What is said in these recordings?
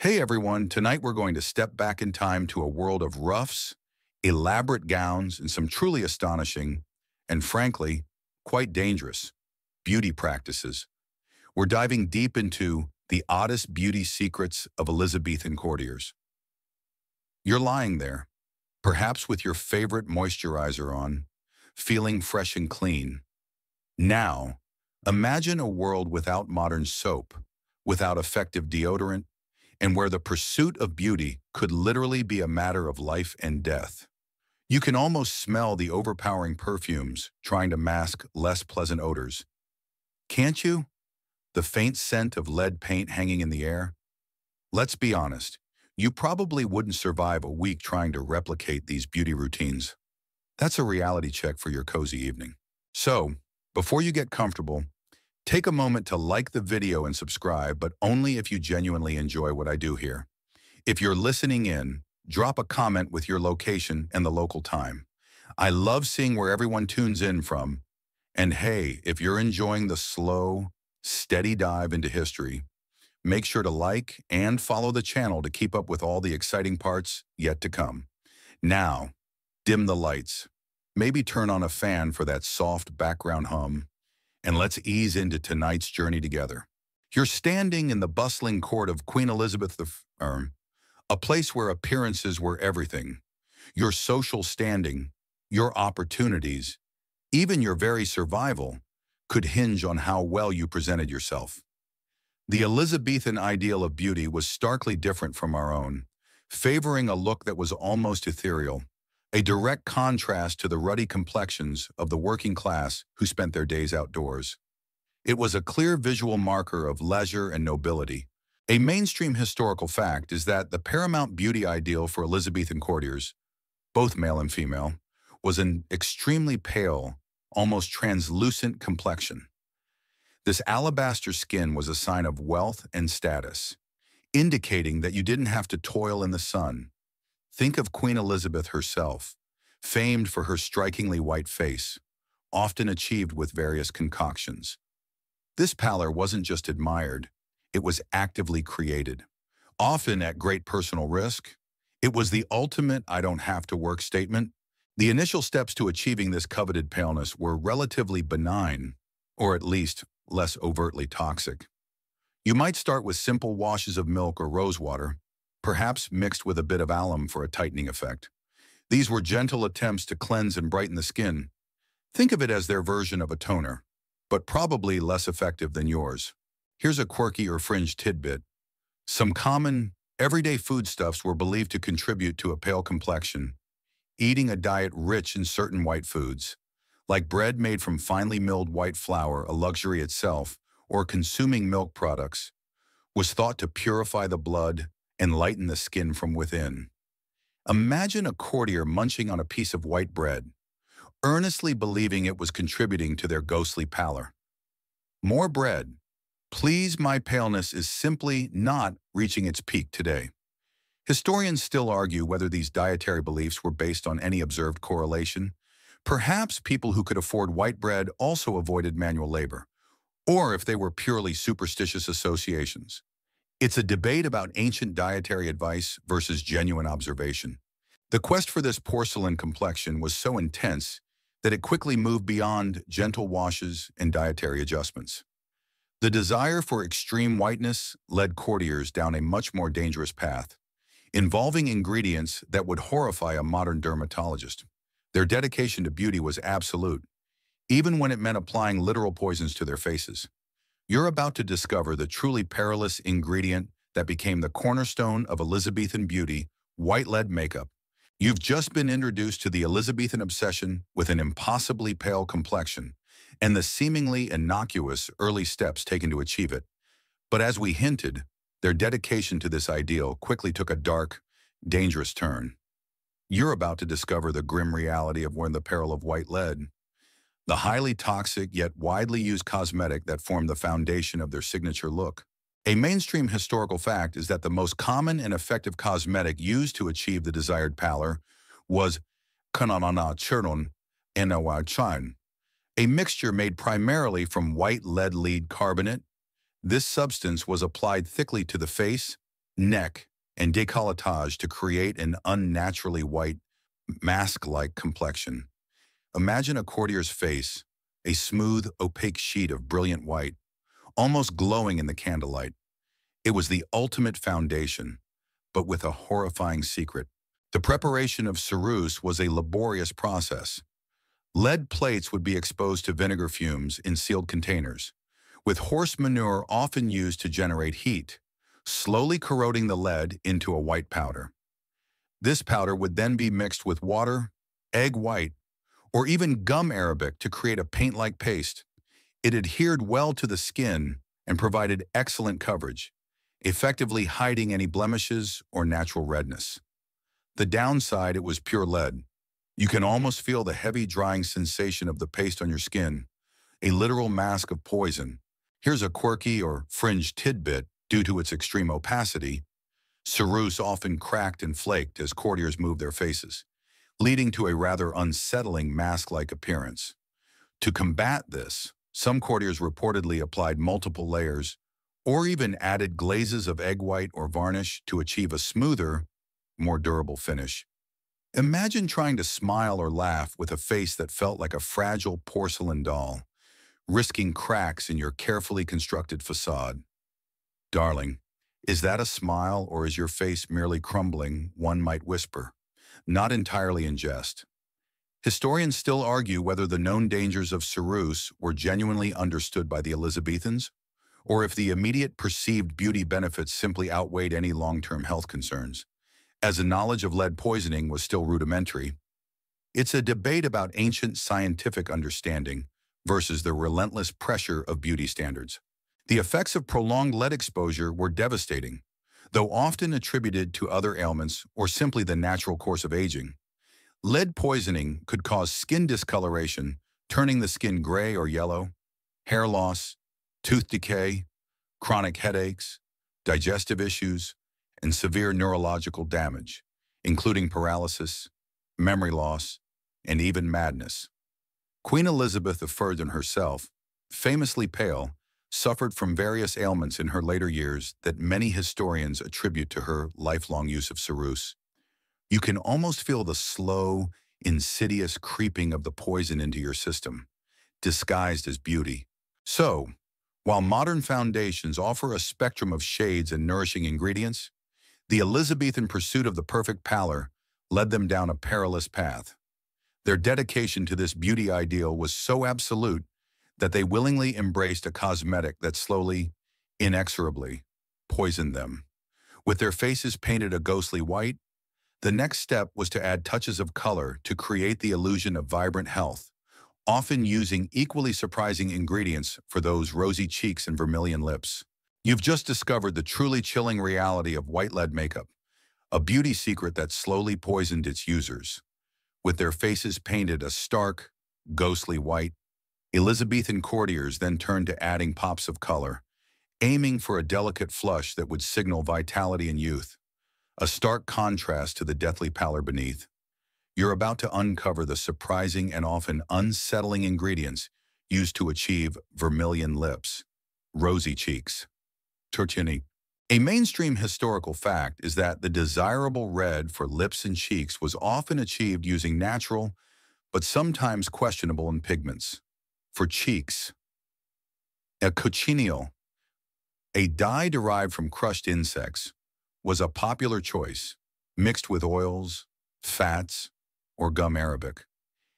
Hey everyone, tonight we're going to step back in time to a world of ruffs, elaborate gowns, and some truly astonishing, and frankly, quite dangerous, beauty practices. We're diving deep into the oddest beauty secrets of Elizabethan courtiers. You're lying there, perhaps with your favorite moisturizer on, feeling fresh and clean. Now, imagine a world without modern soap, without effective deodorant, and where the pursuit of beauty could literally be a matter of life and death. You can almost smell the overpowering perfumes trying to mask less pleasant odors. Can't you? The faint scent of lead paint hanging in the air? Let's be honest, you probably wouldn't survive a week trying to replicate these beauty routines. That's a reality check for your cozy evening. So, before you get comfortable, take a moment to like the video and subscribe, but only if you genuinely enjoy what I do here. If you're listening in, drop a comment with your location and the local time. I love seeing where everyone tunes in from. And hey, if you're enjoying the slow, steady dive into history, make sure to like and follow the channel to keep up with all the exciting parts yet to come. Now, dim the lights. Maybe turn on a fan for that soft background hum, and let's ease into tonight's journey together. You're standing in the bustling court of Queen Elizabeth I, a place where appearances were everything. Your social standing, your opportunities, even your very survival could hinge on how well you presented yourself. The Elizabethan ideal of beauty was starkly different from our own, favoring a look that was almost ethereal, a direct contrast to the ruddy complexions of the working class who spent their days outdoors. It was a clear visual marker of leisure and nobility. A mainstream historical fact is that the paramount beauty ideal for Elizabethan courtiers, both male and female, was an extremely pale, almost translucent complexion. This alabaster skin was a sign of wealth and status, indicating that you didn't have to toil in the sun. Think of Queen Elizabeth herself, famed for her strikingly white face, often achieved with various concoctions. This pallor wasn't just admired, it was actively created. Often at great personal risk, it was the ultimate "I don't have to work" statement. The initial steps to achieving this coveted paleness were relatively benign, or at least less overtly toxic. You might start with simple washes of milk or rosewater, perhaps mixed with a bit of alum for a tightening effect. These were gentle attempts to cleanse and brighten the skin. Think of it as their version of a toner, but probably less effective than yours. Here's a quirky or fringe tidbit. Some common, everyday foodstuffs were believed to contribute to a pale complexion. Eating a diet rich in certain white foods, like bread made from finely milled white flour, a luxury itself, or consuming milk products, was thought to purify the blood and lighten the skin from within. Imagine a courtier munching on a piece of white bread, earnestly believing it was contributing to their ghostly pallor. More bread. Please, my paleness is simply not reaching its peak today. Historians still argue whether these dietary beliefs were based on any observed correlation. Perhaps people who could afford white bread also avoided manual labor, or if they were purely superstitious associations. It's a debate about ancient dietary advice versus genuine observation. The quest for this porcelain complexion was so intense that it quickly moved beyond gentle washes and dietary adjustments. The desire for extreme whiteness led courtiers down a much more dangerous path, involving ingredients that would horrify a modern dermatologist. Their dedication to beauty was absolute, even when it meant applying literal poisons to their faces. You're about to discover the truly perilous ingredient that became the cornerstone of Elizabethan beauty, white lead makeup. You've just been introduced to the Elizabethan obsession with an impossibly pale complexion and the seemingly innocuous early steps taken to achieve it. But as we hinted, their dedication to this ideal quickly took a dark, dangerous turn. You're about to discover the grim reality of wearing the peril of white lead, the highly toxic yet widely used cosmetic that formed the foundation of their signature look. A mainstream historical fact is that the most common and effective cosmetic used to achieve the desired pallor was kananana a mixture made primarily from white lead carbonate. This substance was applied thickly to the face, neck, and décolletage to create an unnaturally white, mask-like complexion. Imagine a courtier's face, a smooth, opaque sheet of brilliant white, almost glowing in the candlelight. It was the ultimate foundation, but with a horrifying secret. The preparation of ceruse was a laborious process. Lead plates would be exposed to vinegar fumes in sealed containers, with horse manure often used to generate heat, slowly corroding the lead into a white powder. This powder would then be mixed with water, egg white, or even gum arabic to create a paint-like paste. It adhered well to the skin and provided excellent coverage, effectively hiding any blemishes or natural redness. The downside, it was pure lead. You can almost feel the heavy drying sensation of the paste on your skin, a literal mask of poison. Here's a quirky or fringe tidbit. Due to its extreme opacity, ceruse often cracked and flaked as courtiers moved their faces, leading to a rather unsettling mask-like appearance. To combat this, some courtiers reportedly applied multiple layers or even added glazes of egg white or varnish to achieve a smoother, more durable finish. Imagine trying to smile or laugh with a face that felt like a fragile porcelain doll, risking cracks in your carefully constructed facade. Darling, is that a smile or is your face merely crumbling, one might whisper, not entirely in jest. Historians still argue whether the known dangers of ceruse were genuinely understood by the Elizabethans, or if the immediate perceived beauty benefits simply outweighed any long-term health concerns, as the knowledge of lead poisoning was still rudimentary. It's a debate about ancient scientific understanding versus the relentless pressure of beauty standards. The effects of prolonged lead exposure were devastating, though often attributed to other ailments or simply the natural course of aging. Lead poisoning could cause skin discoloration, turning the skin gray or yellow, hair loss, tooth decay, chronic headaches, digestive issues, and severe neurological damage, including paralysis, memory loss, and even madness. Queen Elizabeth herself, famously pale, suffered from various ailments in her later years that many historians attribute to her lifelong use of ceruse. You can almost feel the slow, insidious creeping of the poison into your system, disguised as beauty. So, while modern foundations offer a spectrum of shades and nourishing ingredients, the Elizabethan pursuit of the perfect pallor led them down a perilous path. Their dedication to this beauty ideal was so absolute that they willingly embraced a cosmetic that slowly, inexorably, poisoned them. With their faces painted a ghostly white, the next step was to add touches of color to create the illusion of vibrant health, often using equally surprising ingredients for those rosy cheeks and vermilion lips. You've just discovered the truly chilling reality of white lead makeup, a beauty secret that slowly poisoned its users. With their faces painted a stark, ghostly white, Elizabethan courtiers then turned to adding pops of color, aiming for a delicate flush that would signal vitality and youth, a stark contrast to the deathly pallor beneath. You're about to uncover the surprising and often unsettling ingredients used to achieve vermilion lips, rosy cheeks. Turchini. A mainstream historical fact is that the desirable red for lips and cheeks was often achieved using natural, but sometimes questionable pigments. For cheeks, a cochineal, a dye derived from crushed insects, was a popular choice, mixed with oils, fats, or gum arabic.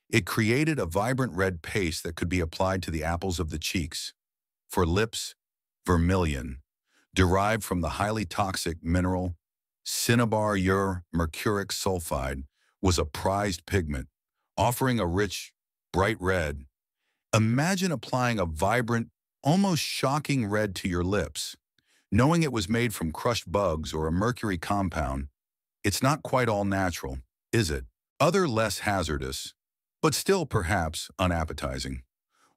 It created a vibrant red paste that could be applied to the apples of the cheeks. For lips, vermilion, derived from the highly toxic mineral cinnabar mercuric sulfide, was a prized pigment, offering a rich, bright red. Imagine applying a vibrant, almost shocking red to your lips. Knowing it was made from crushed bugs or a mercury compound, it's not quite all natural, is it? Other less hazardous, but still perhaps unappetizing,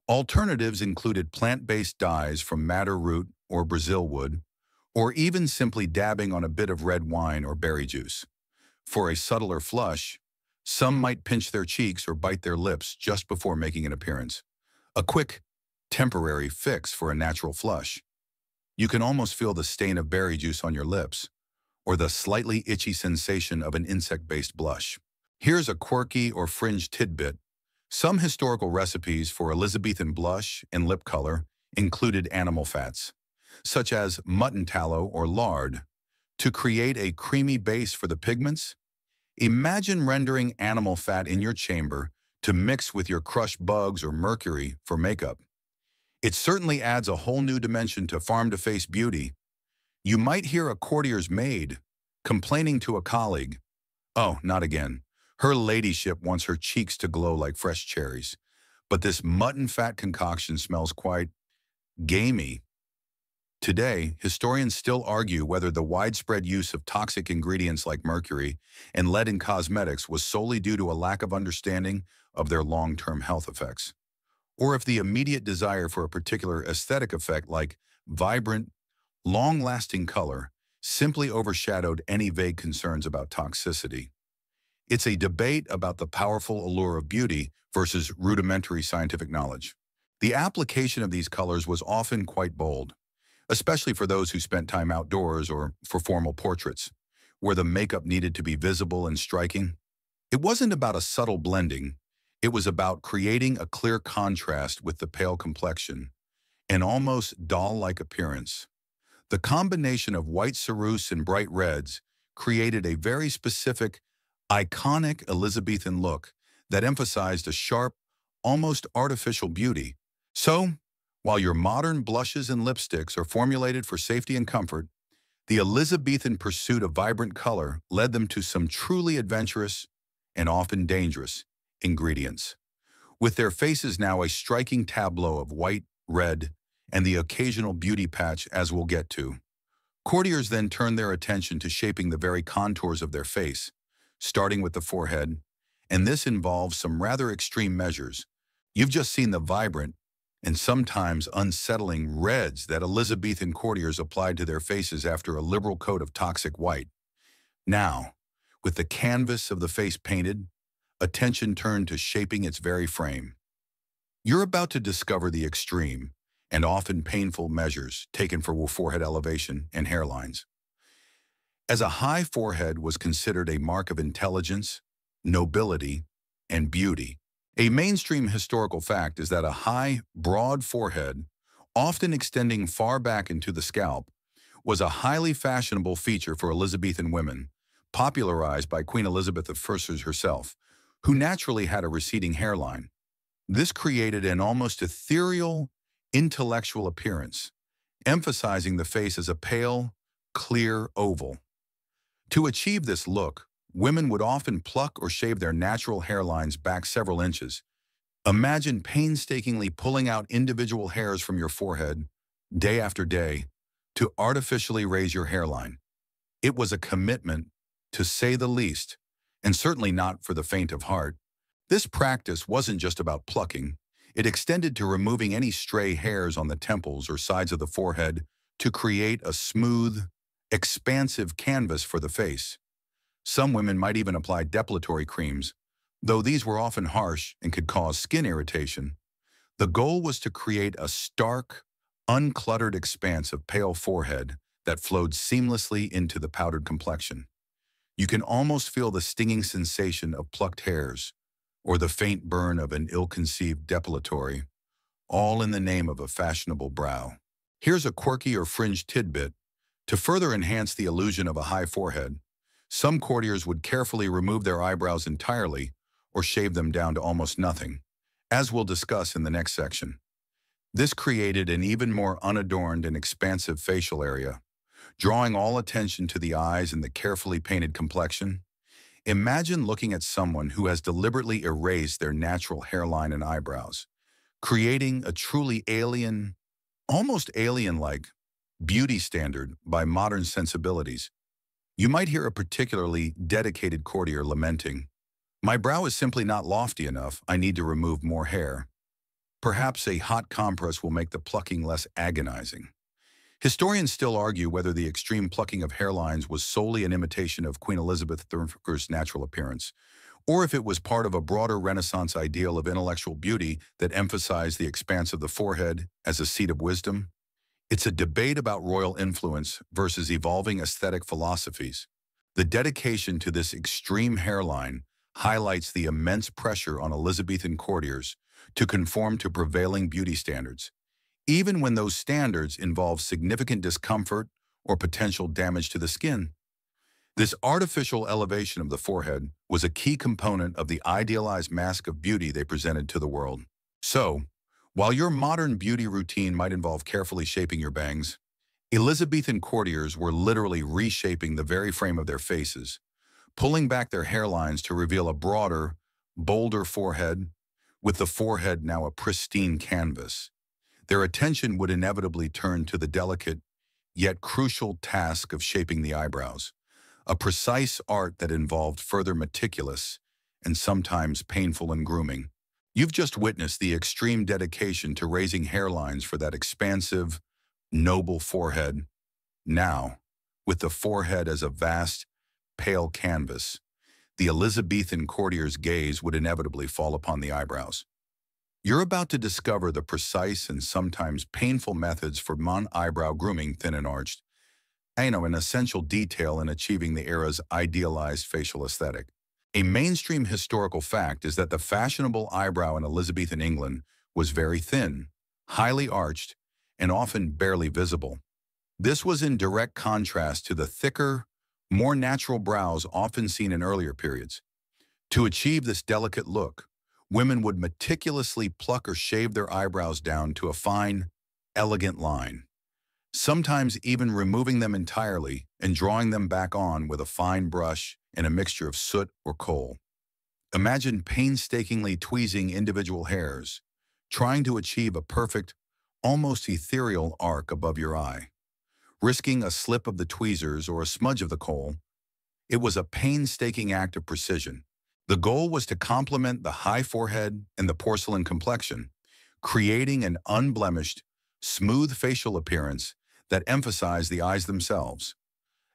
alternatives included plant-based dyes from madder root or Brazil wood, or even simply dabbing on a bit of red wine or berry juice. For a subtler flush, some might pinch their cheeks or bite their lips just before making an appearance. A quick, temporary fix for a natural flush. You can almost feel the stain of berry juice on your lips, or the slightly itchy sensation of an insect-based blush. Here's a quirky or fringe tidbit. Some historical recipes for Elizabethan blush and lip color included animal fats, such as mutton tallow or lard, to create a creamy base for the pigments. Imagine rendering animal fat in your chamber to mix with your crushed bugs or mercury for makeup. It certainly adds a whole new dimension to farm-to-face beauty. You might hear a courtier's maid complaining to a colleague, "Oh, not again. Her ladyship wants her cheeks to glow like fresh cherries. But this mutton fat concoction smells quite gamey." Today, historians still argue whether the widespread use of toxic ingredients like mercury and lead in cosmetics was solely due to a lack of understanding of their long-term health effects, or if the immediate desire for a particular aesthetic effect like vibrant, long-lasting color simply overshadowed any vague concerns about toxicity. It's a debate about the powerful allure of beauty versus rudimentary scientific knowledge. The application of these colors was often quite bold, especially for those who spent time outdoors or for formal portraits, where the makeup needed to be visible and striking. It wasn't about a subtle blending. It was about creating a clear contrast with the pale complexion, an almost doll-like appearance. The combination of white ceruse and bright reds created a very specific, iconic Elizabethan look that emphasized a sharp, almost artificial beauty. So, while your modern blushes and lipsticks are formulated for safety and comfort, the Elizabethan pursuit of vibrant color led them to some truly adventurous and often dangerous ingredients. With their faces now a striking tableau of white, red, and the occasional beauty patch, as we'll get to, courtiers then turned their attention to shaping the very contours of their face, starting with the forehead, and this involves some rather extreme measures. You've just seen the vibrant and sometimes unsettling reds that Elizabethan courtiers applied to their faces after a liberal coat of toxic white. Now, with the canvas of the face painted, attention turned to shaping its very frame. You're about to discover the extreme and often painful measures taken for forehead elevation and hairlines. As a high forehead was considered a mark of intelligence, nobility, and beauty, a mainstream historical fact is that a high, broad forehead, often extending far back into the scalp, was a highly fashionable feature for Elizabethan women, popularized by Queen Elizabeth I herself, who naturally had a receding hairline. This created an almost ethereal, intellectual appearance, emphasizing the face as a pale, clear oval. To achieve this look, women would often pluck or shave their natural hairlines back several inches. Imagine painstakingly pulling out individual hairs from your forehead, day after day, to artificially raise your hairline. It was a commitment, to say the least, and certainly not for the faint of heart. This practice wasn't just about plucking. It extended to removing any stray hairs on the temples or sides of the forehead to create a smooth, expansive canvas for the face. Some women might even apply depilatory creams, though these were often harsh and could cause skin irritation. The goal was to create a stark, uncluttered expanse of pale forehead that flowed seamlessly into the powdered complexion. You can almost feel the stinging sensation of plucked hairs, or the faint burn of an ill-conceived depilatory, all in the name of a fashionable brow. Here's a quirky or fringe tidbit. To further enhance the illusion of a high forehead, some courtiers would carefully remove their eyebrows entirely or shave them down to almost nothing, as we'll discuss in the next section. This created an even more unadorned and expansive facial area, drawing all attention to the eyes and the carefully painted complexion. Imagine looking at someone who has deliberately erased their natural hairline and eyebrows, creating a truly alien, almost alien-like, beauty standard by modern sensibilities. You might hear a particularly dedicated courtier lamenting, "My brow is simply not lofty enough, I need to remove more hair." Perhaps a hot compress will make the plucking less agonizing. Historians still argue whether the extreme plucking of hairlines was solely an imitation of Queen Elizabeth I's natural appearance, or if it was part of a broader Renaissance ideal of intellectual beauty that emphasized the expanse of the forehead as a seat of wisdom. It's a debate about royal influence versus evolving aesthetic philosophies. The dedication to this extreme hairline highlights the immense pressure on Elizabethan courtiers to conform to prevailing beauty standards, even when those standards involve significant discomfort or potential damage to the skin. This artificial elevation of the forehead was a key component of the idealized mask of beauty they presented to the world. So, while your modern beauty routine might involve carefully shaping your bangs, Elizabethan courtiers were literally reshaping the very frame of their faces, pulling back their hairlines to reveal a broader, bolder forehead, with the forehead now a pristine canvas. Their attention would inevitably turn to the delicate, yet crucial task of shaping the eyebrows, a precise art that involved further meticulous and sometimes painful grooming. You've just witnessed the extreme dedication to raising hairlines for that expansive, noble forehead. Now, with the forehead as a vast, pale canvas, the Elizabethan courtier's gaze would inevitably fall upon the eyebrows. You're about to discover the precise and sometimes painful methods for eyebrow grooming, thin and arched, an essential detail in achieving the era's idealized facial aesthetic. A mainstream historical fact is that the fashionable eyebrow in Elizabethan England was very thin, highly arched, and often barely visible. This was in direct contrast to the thicker, more natural brows often seen in earlier periods. To achieve this delicate look, women would meticulously pluck or shave their eyebrows down to a fine, elegant line, sometimes even removing them entirely and drawing them back on with a fine brush and a mixture of soot or coal. Imagine painstakingly tweezing individual hairs, trying to achieve a perfect, almost ethereal arc above your eye. Risking a slip of the tweezers or a smudge of the coal, it was a painstaking act of precision. The goal was to complement the high forehead and the porcelain complexion, creating an unblemished, smooth facial appearance that emphasized the eyes themselves.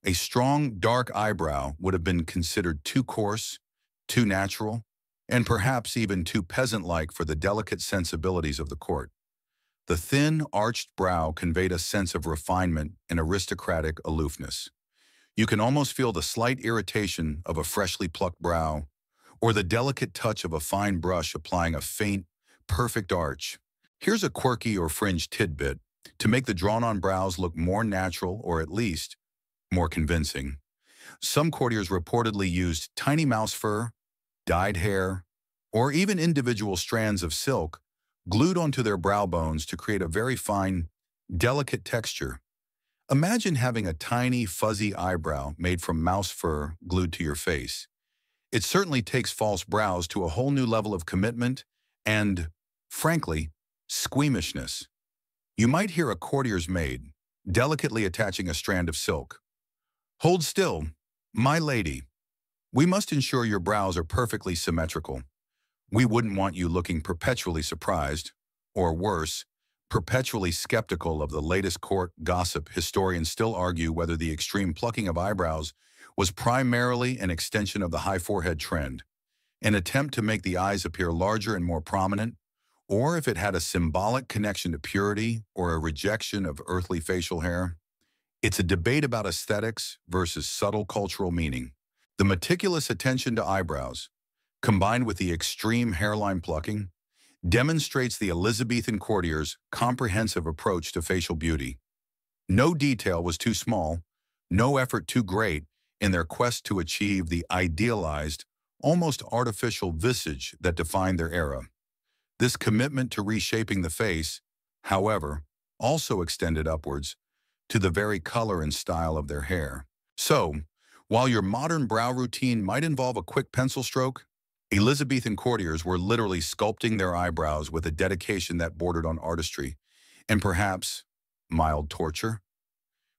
A strong, dark eyebrow would have been considered too coarse, too natural, and perhaps even too peasant-like for the delicate sensibilities of the court. The thin, arched brow conveyed a sense of refinement and aristocratic aloofness. You can almost feel the slight irritation of a freshly plucked brow, or the delicate touch of a fine brush applying a faint, perfect arch. Here's a quirky or fringe tidbit to make the drawn-on brows look more natural or at least more convincing. Some courtiers reportedly used tiny mouse fur, dyed hair, or even individual strands of silk glued onto their brow bones to create a very fine, delicate texture. Imagine having a tiny, fuzzy eyebrow made from mouse fur glued to your face. It certainly takes false brows to a whole new level of commitment and, frankly, squeamishness. You might hear a courtier's maid delicately attaching a strand of silk. "Hold still, my lady. We must ensure your brows are perfectly symmetrical. We wouldn't want you looking perpetually surprised, or worse, perpetually skeptical of the latest court gossip." Historians still argue whether the extreme plucking of eyebrows was primarily an extension of the high forehead trend, an attempt to make the eyes appear larger and more prominent, or if it had a symbolic connection to purity or a rejection of earthly facial hair. It's a debate about aesthetics versus subtle cultural meaning. The meticulous attention to eyebrows, combined with the extreme hairline plucking, demonstrates the Elizabethan courtiers' comprehensive approach to facial beauty. No detail was too small, no effort too great in their quest to achieve the idealized, almost artificial visage that defined their era. This commitment to reshaping the face, however, also extended upwards to the very color and style of their hair. So, while your modern brow routine might involve a quick pencil stroke, Elizabethan courtiers were literally sculpting their eyebrows with a dedication that bordered on artistry and perhaps mild torture.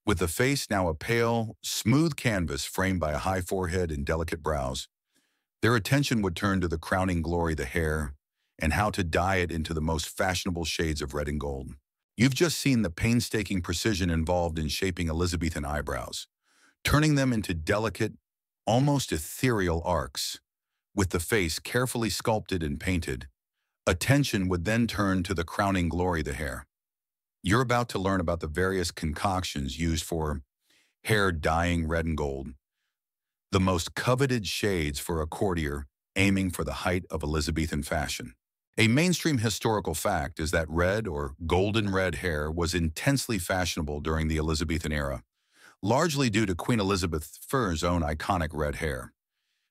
With the face now a pale, smooth canvas framed by a high forehead and delicate brows, their attention would turn to the crowning glory, the hair, and how to dye it into the most fashionable shades of red and gold. You've just seen the painstaking precision involved in shaping Elizabethan eyebrows, turning them into delicate, almost ethereal arcs. With the face carefully sculpted and painted, attention would then turn to the crowning glory, the hair. You're about to learn about the various concoctions used for hair dyeing red and gold, the most coveted shades for a courtier aiming for the height of Elizabethan fashion. A mainstream historical fact is that red or golden red hair was intensely fashionable during the Elizabethan era, largely due to Queen Elizabeth I's own iconic red hair.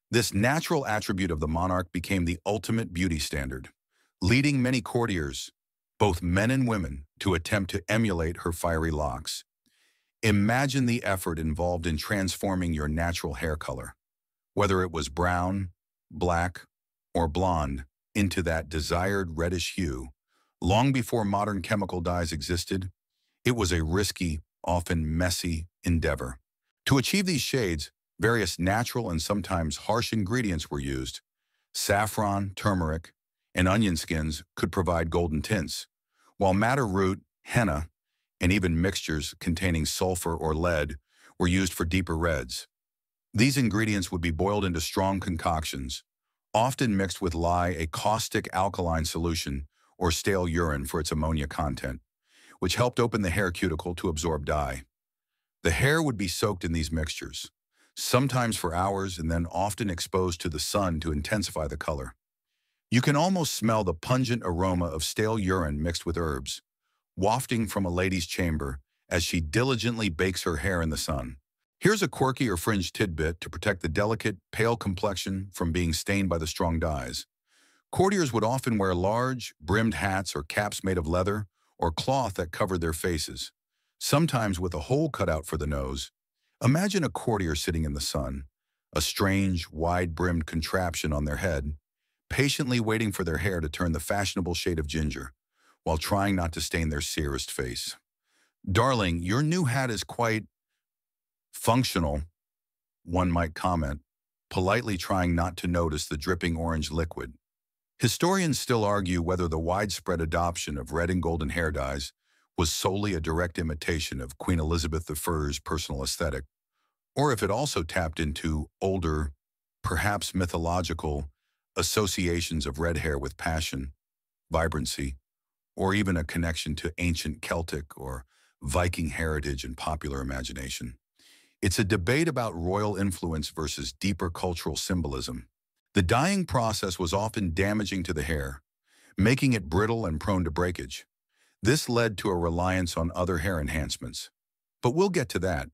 This natural attribute of the monarch became the ultimate beauty standard, leading many courtiers, both men and women, to attempt to emulate her fiery locks. Imagine the effort involved in transforming your natural hair color, whether it was brown, black, or blonde, into that desired reddish hue. Long before modern chemical dyes existed, it was a risky, often messy endeavor. To achieve these shades, various natural and sometimes harsh ingredients were used. Saffron, turmeric, and onion skins could provide golden tints, while madder root, henna, and even mixtures containing sulfur or lead were used for deeper reds. These ingredients would be boiled into strong concoctions, often mixed with lye, a caustic alkaline solution, or stale urine for its ammonia content, which helped open the hair cuticle to absorb dye. The hair would be soaked in these mixtures, sometimes for hours and then often exposed to the sun to intensify the color. You can almost smell the pungent aroma of stale urine mixed with herbs, wafting from a lady's chamber as she diligently bakes her hair in the sun. Here's a quirky or fringed tidbit to protect the delicate, pale complexion from being stained by the strong dyes. Courtiers would often wear large, brimmed hats or caps made of leather or cloth that covered their faces, sometimes with a hole cut out for the nose. Imagine a courtier sitting in the sun, a strange, wide-brimmed contraption on their head, patiently waiting for their hair to turn the fashionable shade of ginger, while trying not to stain their serest face. "Darling, your new hat is quite functional," one might comment, politely trying not to notice the dripping orange liquid. Historians still argue whether the widespread adoption of red and golden hair dyes was solely a direct imitation of Queen Elizabeth I's personal aesthetic, or if it also tapped into older, perhaps mythological, associations of red hair with passion, vibrancy, or even a connection to ancient Celtic or Viking heritage and popular imagination. It's a debate about royal influence versus deeper cultural symbolism. The dyeing process was often damaging to the hair, making it brittle and prone to breakage. This led to a reliance on other hair enhancements. But we'll get to that.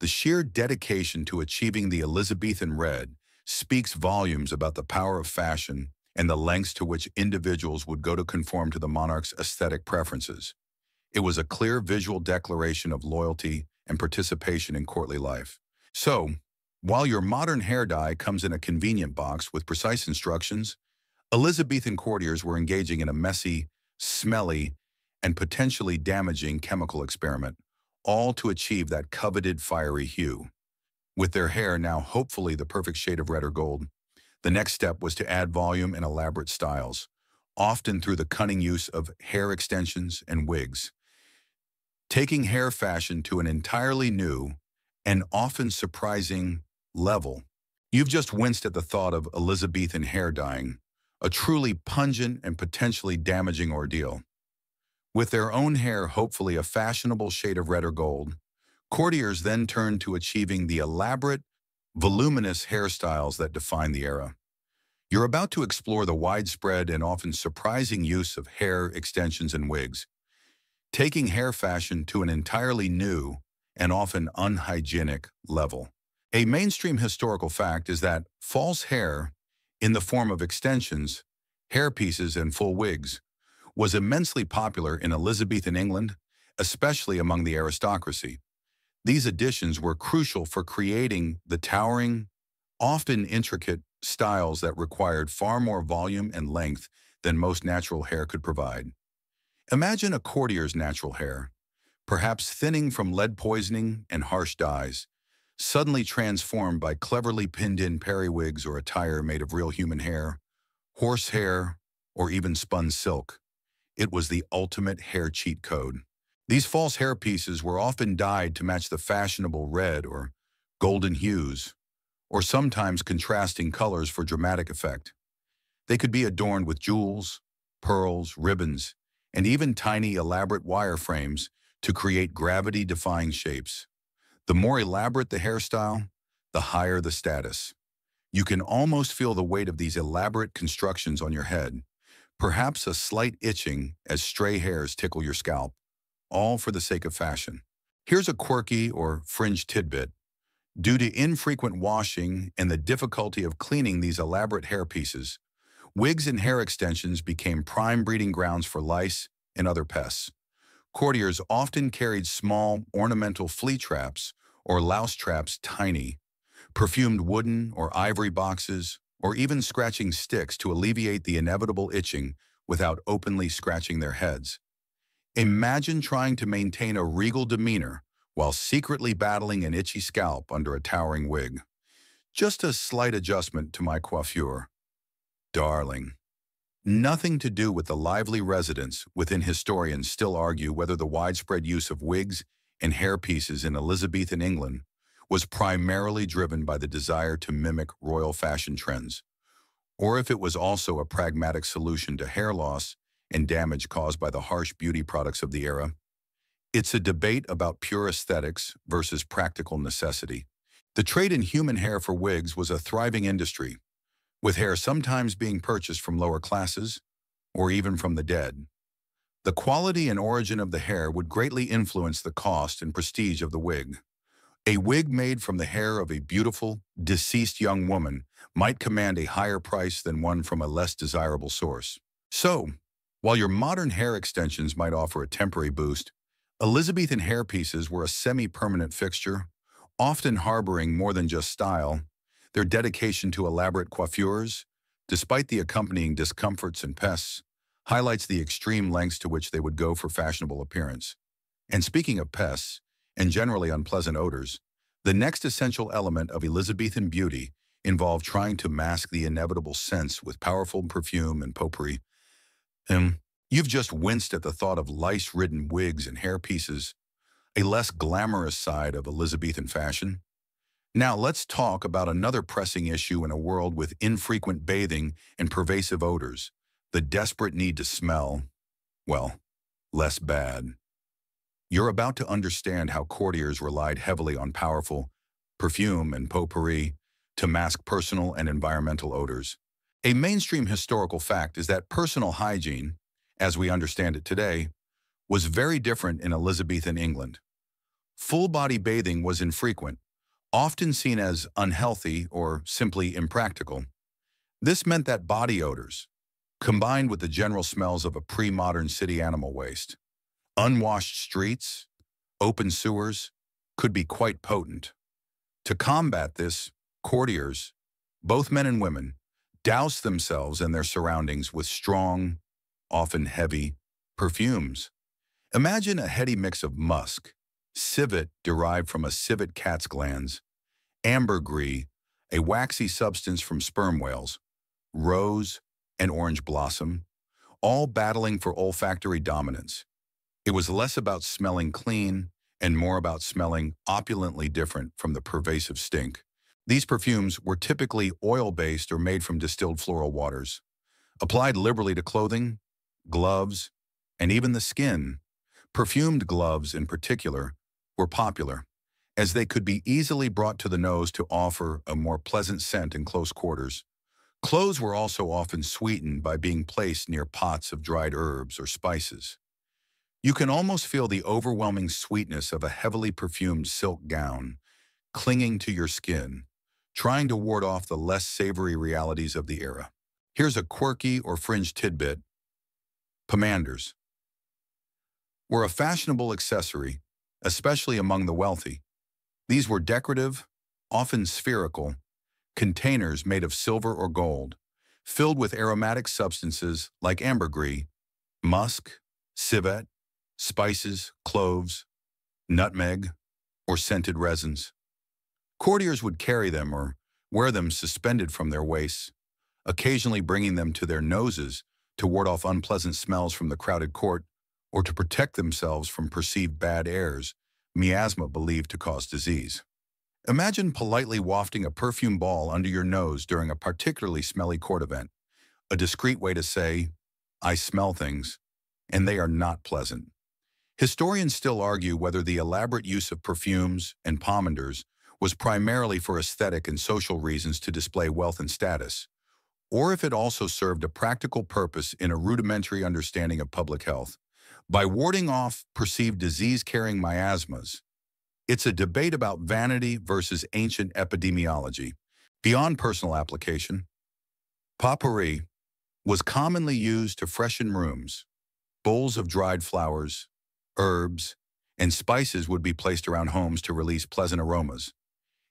The sheer dedication to achieving the Elizabethan red speaks volumes about the power of fashion and the lengths to which individuals would go to conform to the monarch's aesthetic preferences. It was a clear visual declaration of loyalty and participation in courtly life. So, while your modern hair dye comes in a convenient box with precise instructions, Elizabethan courtiers were engaging in a messy, smelly, and potentially damaging chemical experiment, all to achieve that coveted fiery hue. With their hair now hopefully the perfect shade of red or gold, the next step was to add volume and elaborate styles, often through the cunning use of hair extensions and wigs, taking hair fashion to an entirely new and often surprising level. You've just winced at the thought of Elizabethan hair dyeing, a truly pungent and potentially damaging ordeal. With their own hair hopefully a fashionable shade of red or gold, courtiers then turned to achieving the elaborate, voluminous hairstyles that define the era. You're about to explore the widespread and often surprising use of hair extensions and wigs, taking hair fashion to an entirely new and often unhygienic level. A mainstream historical fact is that false hair, in the form of extensions, hairpieces, and full wigs, was immensely popular in Elizabethan England, especially among the aristocracy. These additions were crucial for creating the towering, often intricate styles that required far more volume and length than most natural hair could provide. Imagine a courtier's natural hair, perhaps thinning from lead poisoning and harsh dyes, suddenly transformed by cleverly pinned-in periwigs or attire made of real human hair, horsehair, or even spun silk. It was the ultimate hair cheat code. These false hairpieces were often dyed to match the fashionable red or golden hues, or sometimes contrasting colors for dramatic effect. They could be adorned with jewels, pearls, ribbons, and even tiny, elaborate wireframes to create gravity-defying shapes. The more elaborate the hairstyle, the higher the status. You can almost feel the weight of these elaborate constructions on your head, perhaps a slight itching as stray hairs tickle your scalp, all for the sake of fashion. Here's a quirky or fringe tidbit. Due to infrequent washing and the difficulty of cleaning these elaborate hairpieces, wigs and hair extensions became prime breeding grounds for lice and other pests. Courtiers often carried small, ornamental flea traps or louse traps tiny, perfumed wooden or ivory boxes, or even scratching sticks to alleviate the inevitable itching without openly scratching their heads. Imagine trying to maintain a regal demeanor while secretly battling an itchy scalp under a towering wig. Just a slight adjustment to my coiffure. Darling. Nothing to do with the lively residents within historians still argue whether the widespread use of wigs and hairpieces in Elizabethan England was primarily driven by the desire to mimic royal fashion trends, or if it was also a pragmatic solution to hair loss and damage caused by the harsh beauty products of the era. It's a debate about pure aesthetics versus practical necessity. The trade in human hair for wigs was a thriving industry, with hair sometimes being purchased from lower classes or even from the dead. The quality and origin of the hair would greatly influence the cost and prestige of the wig. A wig made from the hair of a beautiful, deceased young woman might command a higher price than one from a less desirable source. So, while your modern hair extensions might offer a temporary boost, Elizabethan hairpieces were a semi-permanent fixture, often harboring more than just style. Their dedication to elaborate coiffures, despite the accompanying discomforts and pests, highlights the extreme lengths to which they would go for fashionable appearance. And speaking of pests, and generally unpleasant odors, the next essential element of Elizabethan beauty involved trying to mask the inevitable scents with powerful perfume and potpourri. You've just winced at the thought of lice-ridden wigs and hairpieces, a less glamorous side of Elizabethan fashion. Now let's talk about another pressing issue in a world with infrequent bathing and pervasive odors, the desperate need to smell, well, less bad. You're about to understand how courtiers relied heavily on powerful perfume and potpourri to mask personal and environmental odors. A mainstream historical fact is that personal hygiene, as we understand it today, was very different in Elizabethan England. Full-body bathing was infrequent, often seen as unhealthy or simply impractical. This meant that body odors, combined with the general smells of a pre-modern city animal waste, unwashed streets, open sewers, could be quite potent. To combat this, courtiers, both men and women, doused themselves and their surroundings with strong, often heavy, perfumes. Imagine a heady mix of musk, civet derived from a civet cat's glands, ambergris, a waxy substance from sperm whales, rose, and orange blossom, all battling for olfactory dominance. It was less about smelling clean and more about smelling opulently different from the pervasive stink. These perfumes were typically oil-based or made from distilled floral waters. Applied liberally to clothing, gloves, and even the skin, perfumed gloves in particular were popular, as they could be easily brought to the nose to offer a more pleasant scent in close quarters. Clothes were also often sweetened by being placed near pots of dried herbs or spices. You can almost feel the overwhelming sweetness of a heavily perfumed silk gown clinging to your skin, trying to ward off the less savory realities of the era. Here's a quirky or fringe tidbit. Pomanders were a fashionable accessory, especially among the wealthy. These were decorative, often spherical, containers made of silver or gold, filled with aromatic substances like ambergris, musk, civet, spices, cloves, nutmeg, or scented resins. Courtiers would carry them or wear them suspended from their waists, occasionally bringing them to their noses to ward off unpleasant smells from the crowded court or to protect themselves from perceived bad airs, miasma believed to cause disease. Imagine politely wafting a perfume ball under your nose during a particularly smelly court event, a discreet way to say, "I smell things," and they are not pleasant. Historians still argue whether the elaborate use of perfumes and pomanders was primarily for aesthetic and social reasons to display wealth and status, or if it also served a practical purpose in a rudimentary understanding of public health. By warding off perceived disease-carrying miasmas, it's a debate about vanity versus ancient epidemiology. Beyond personal application, potpourri was commonly used to freshen rooms. Bowls of dried flowers, herbs, and spices would be placed around homes to release pleasant aromas.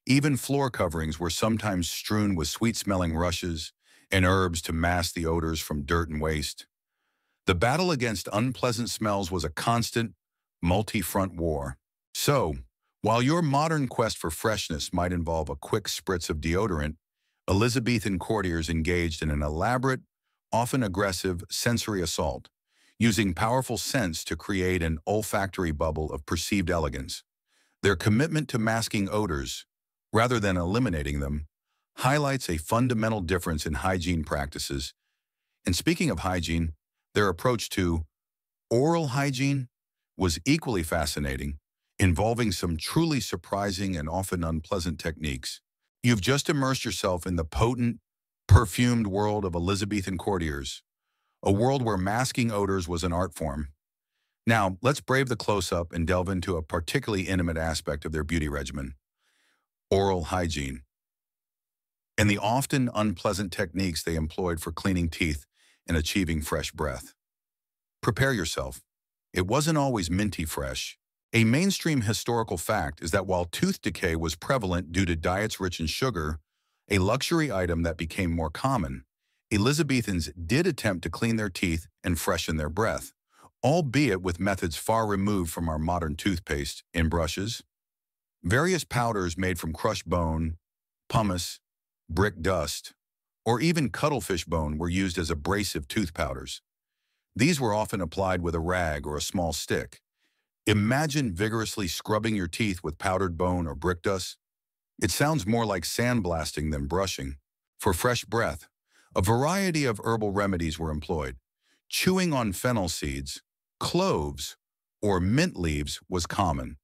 Even floor coverings were sometimes strewn with sweet-smelling rushes and herbs to mask the odors from dirt and waste. The battle against unpleasant smells was a constant, multi-front war. So, while your modern quest for freshness might involve a quick spritz of deodorant, Elizabethan courtiers engaged in an elaborate, often aggressive, sensory assault, using powerful scents to create an olfactory bubble of perceived elegance. Their commitment to masking odors, rather than eliminating them, highlights a fundamental difference in hygiene practices. And speaking of hygiene, their approach to oral hygiene was equally fascinating, involving some truly surprising and often unpleasant techniques. You've just immersed yourself in the potent, perfumed world of Elizabethan courtiers, a world where masking odors was an art form. Now, let's brave the close-up and delve into a particularly intimate aspect of their beauty regimen: oral hygiene, and the often unpleasant techniques they employed for cleaning teeth and achieving fresh breath. Prepare yourself. It wasn't always minty fresh. A mainstream historical fact is that while tooth decay was prevalent due to diets rich in sugar, a luxury item that became more common, Elizabethans did attempt to clean their teeth and freshen their breath, albeit with methods far removed from our modern toothpaste and brushes. Various powders made from crushed bone, pumice, brick dust, or even cuttlefish bone were used as abrasive tooth powders. These were often applied with a rag or a small stick. Imagine vigorously scrubbing your teeth with powdered bone or brick dust. It sounds more like sandblasting than brushing. For fresh breath, a variety of herbal remedies were employed. Chewing on fennel seeds, cloves, or mint leaves was common.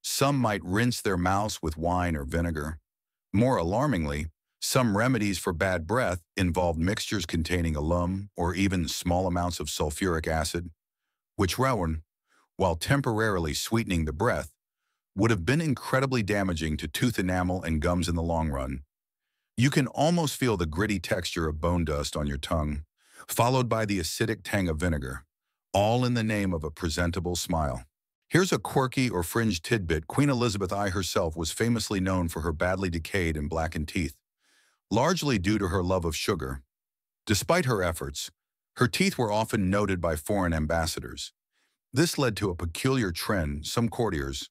Some might rinse their mouths with wine or vinegar. More alarmingly, some remedies for bad breath involved mixtures containing alum or even small amounts of sulfuric acid, which, while temporarily sweetening the breath, would have been incredibly damaging to tooth enamel and gums in the long run. You can almost feel the gritty texture of bone dust on your tongue, followed by the acidic tang of vinegar, all in the name of a presentable smile. Here's a quirky or fringe tidbit. Queen Elizabeth I herself was famously known for her badly decayed and blackened teeth, largely due to her love of sugar. Despite her efforts, her teeth were often noted by foreign ambassadors. This led to a peculiar trend. Some courtiers,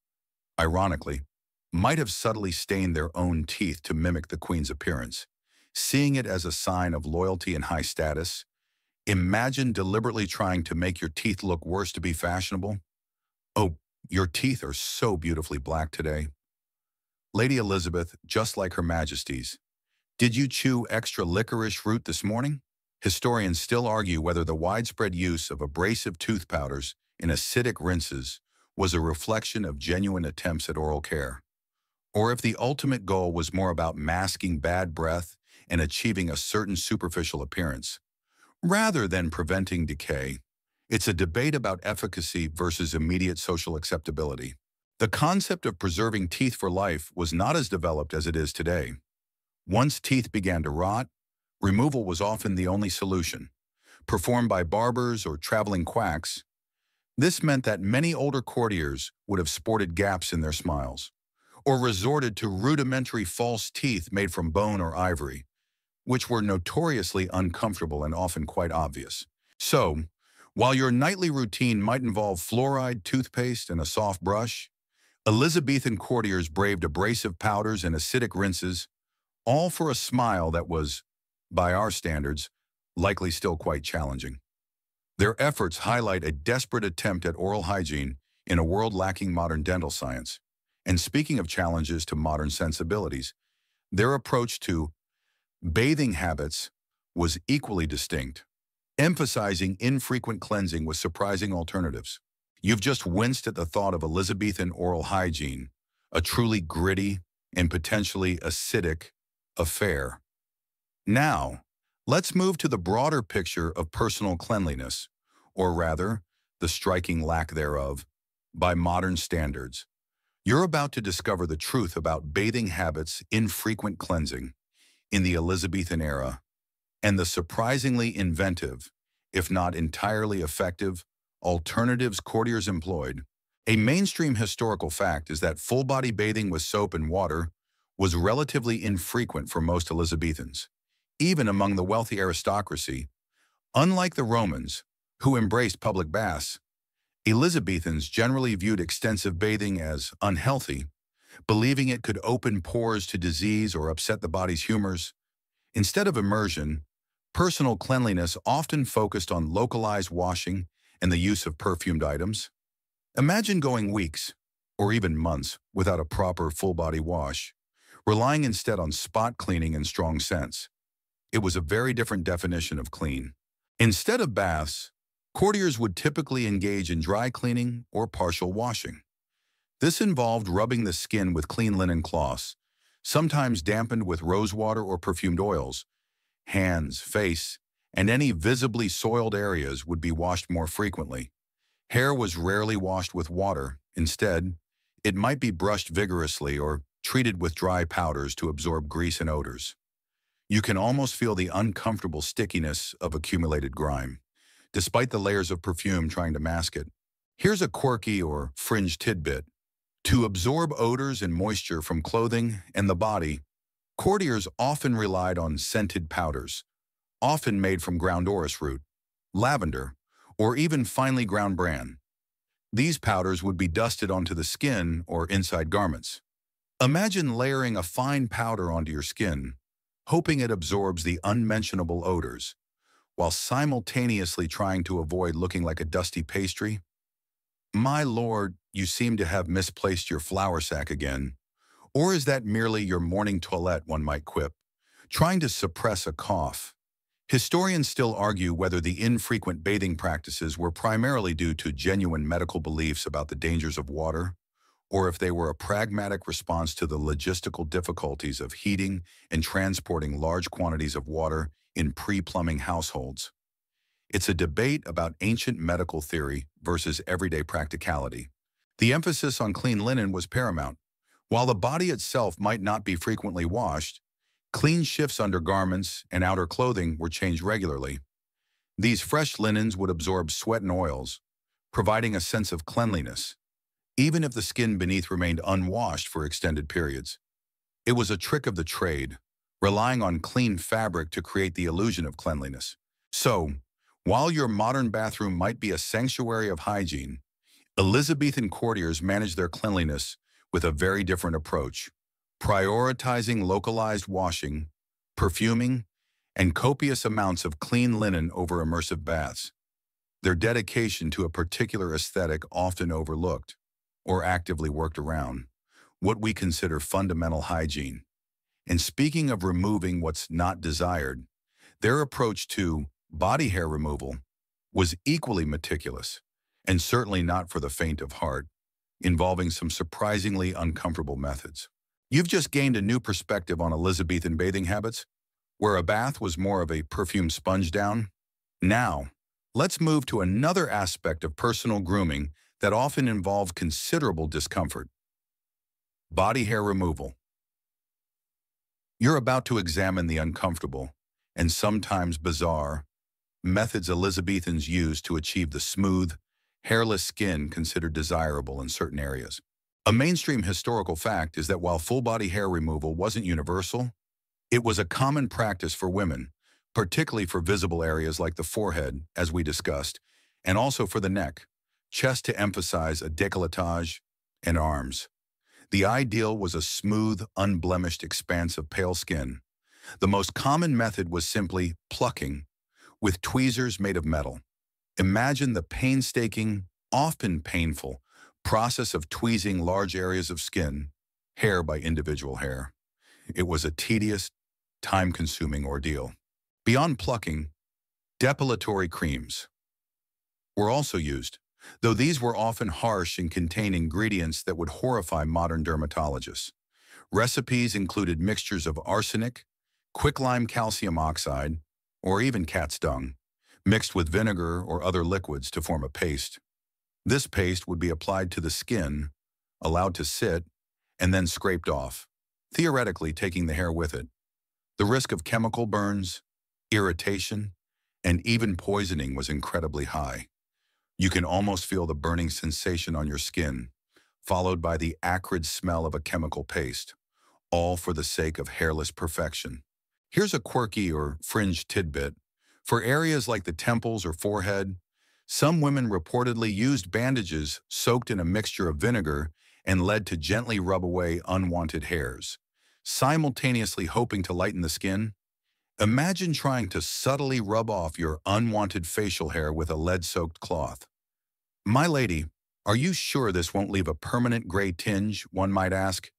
ironically, might have subtly stained their own teeth to mimic the queen's appearance, seeing it as a sign of loyalty and high status. Imagine deliberately trying to make your teeth look worse to be fashionable. Oh, your teeth are so beautifully black today. Lady Elizabeth, just like Her Majesty's. Did you chew extra licorice root this morning? Historians still argue whether the widespread use of abrasive tooth powders in acidic rinses was a reflection of genuine attempts at oral care, or if the ultimate goal was more about masking bad breath and achieving a certain superficial appearance, rather than preventing decay. It's a debate about efficacy versus immediate social acceptability. The concept of preserving teeth for life was not as developed as it is today. Once teeth began to rot, removal was often the only solution, performed by barbers or traveling quacks. This meant that many older courtiers would have sported gaps in their smiles, or resorted to rudimentary false teeth made from bone or ivory, which were notoriously uncomfortable and often quite obvious. So, while your nightly routine might involve fluoride toothpaste and a soft brush, Elizabethan courtiers braved abrasive powders and acidic rinses, all for a smile that was, by our standards, likely still quite challenging. Their efforts highlight a desperate attempt at oral hygiene in a world lacking modern dental science. And speaking of challenges to modern sensibilities, their approach to bathing habits was equally distinct. emphasizing infrequent cleansing with surprising alternatives. You've just winced at the thought of Elizabethan oral hygiene, a truly gritty and potentially acidic affair. Now, let's move to the broader picture of personal cleanliness, or rather, the striking lack thereof, by modern standards. You're about to discover the truth about bathing habits, infrequent cleansing, in the Elizabethan era, and the surprisingly inventive, if not entirely effective, alternatives courtiers employed. A mainstream historical fact is that full-body bathing with soap and water was relatively infrequent for most Elizabethans, even among the wealthy aristocracy. Unlike the Romans, who embraced public baths, Elizabethans generally viewed extensive bathing as unhealthy, believing it could open pores to disease or upset the body's humors. Instead of immersion, personal cleanliness often focused on localized washing and the use of perfumed items. Imagine going weeks, or even months, without a proper full-body wash, relying instead on spot cleaning and strong scents. It was a very different definition of clean. Instead of baths, courtiers would typically engage in dry cleaning or partial washing. This involved rubbing the skin with clean linen cloths, sometimes dampened with rosewater or perfumed oils. Hands, face, and any visibly soiled areas would be washed more frequently. Hair was rarely washed with water. Instead, it might be brushed vigorously or treated with dry powders to absorb grease and odors. You can almost feel the uncomfortable stickiness of accumulated grime, despite the layers of perfume trying to mask it. Here's a quirky or fringe tidbit. To absorb odors and moisture from clothing and the body, courtiers often relied on scented powders, often made from ground orris root, lavender, or even finely ground bran. These powders would be dusted onto the skin or inside garments. Imagine layering a fine powder onto your skin, hoping it absorbs the unmentionable odors, while simultaneously trying to avoid looking like a dusty pastry. My lord, you seem to have misplaced your flour sack again. Or is that merely your morning toilette, one might quip, trying to suppress a cough? Historians still argue whether the infrequent bathing practices were primarily due to genuine medical beliefs about the dangers of water, or if they were a pragmatic response to the logistical difficulties of heating and transporting large quantities of water in pre-plumbing households. It's a debate about ancient medical theory versus everyday practicality. The emphasis on clean linen was paramount. While the body itself might not be frequently washed, clean shifts under garments and outer clothing were changed regularly. These fresh linens would absorb sweat and oils, providing a sense of cleanliness, even if the skin beneath remained unwashed for extended periods. It was a trick of the trade, relying on clean fabric to create the illusion of cleanliness. So, while your modern bathroom might be a sanctuary of hygiene, Elizabethan courtiers managed their cleanliness with a very different approach, prioritizing localized washing, perfuming, and copious amounts of clean linen over immersive baths. Their dedication to a particular aesthetic often overlooked, or actively worked around, what we consider fundamental hygiene. And speaking of removing what's not desired, their approach to body hair removal was equally meticulous, and certainly not for the faint of heart, involving some surprisingly uncomfortable methods. You've just gained a new perspective on Elizabethan bathing habits, where a bath was more of a perfume sponge down. Now, let's move to another aspect of personal grooming that often involved considerable discomfort: body hair removal. You're about to examine the uncomfortable, and sometimes bizarre, methods Elizabethans used to achieve the smooth, hairless skin considered desirable in certain areas. A mainstream historical fact is that while full-body hair removal wasn't universal, it was a common practice for women, particularly for visible areas like the forehead, as we discussed, and also for the neck, chest to emphasize a décolletage, and arms. The ideal was a smooth, unblemished expanse of pale skin. The most common method was simply plucking, with tweezers made of metal. Imagine the painstaking, often painful, process of tweezing large areas of skin, hair by individual hair. It was a tedious, time-consuming ordeal. Beyond plucking, Depilatory creams were also used, though these were often harsh and contained ingredients that would horrify modern dermatologists. Recipes included mixtures of arsenic, quicklime calcium oxide, or even cat's dung, mixed with vinegar or other liquids to form a paste. This paste would be applied to the skin, allowed to sit, and then scraped off, theoretically taking the hair with it. The risk of chemical burns, irritation, and even poisoning was incredibly high. You can almost feel the burning sensation on your skin, followed by the acrid smell of a chemical paste, all for the sake of hairless perfection. Here's a quirky or fringe tidbit. For areas like the temples or forehead, some women reportedly used bandages soaked in a mixture of vinegar and lead to gently rub away unwanted hairs, simultaneously hoping to lighten the skin. Imagine trying to subtly rub off your unwanted facial hair with a lead-soaked cloth. My lady, are you sure this won't leave a permanent gray tinge, one might ask?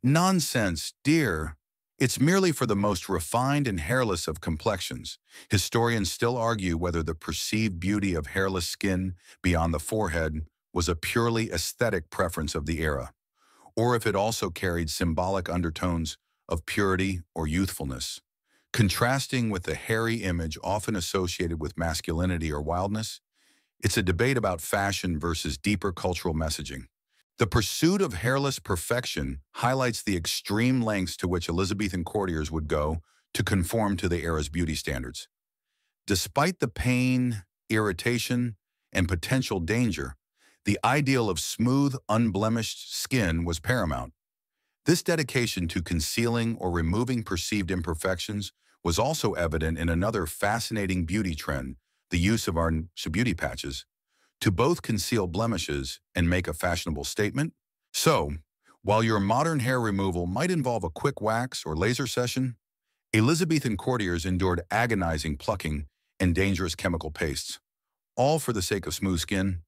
Nonsense, dear. It's merely for the most refined and hairless of complexions. Historians still argue whether the perceived beauty of hairless skin beyond the forehead was a purely aesthetic preference of the era, or if it also carried symbolic undertones of purity or youthfulness. Contrasting with the hairy image often associated with masculinity or wildness, it's a debate about fashion versus deeper cultural messaging. The pursuit of hairless perfection highlights the extreme lengths to which Elizabethan courtiers would go to conform to the era's beauty standards. Despite the pain, irritation, and potential danger, the ideal of smooth, unblemished skin was paramount. This dedication to concealing or removing perceived imperfections was also evident in another fascinating beauty trend, the use of our beauty patches, to both conceal blemishes and make a fashionable statement. So, while your modern hair removal might involve a quick wax or laser session, Elizabethan courtiers endured agonizing plucking and dangerous chemical pastes, all for the sake of smooth skin.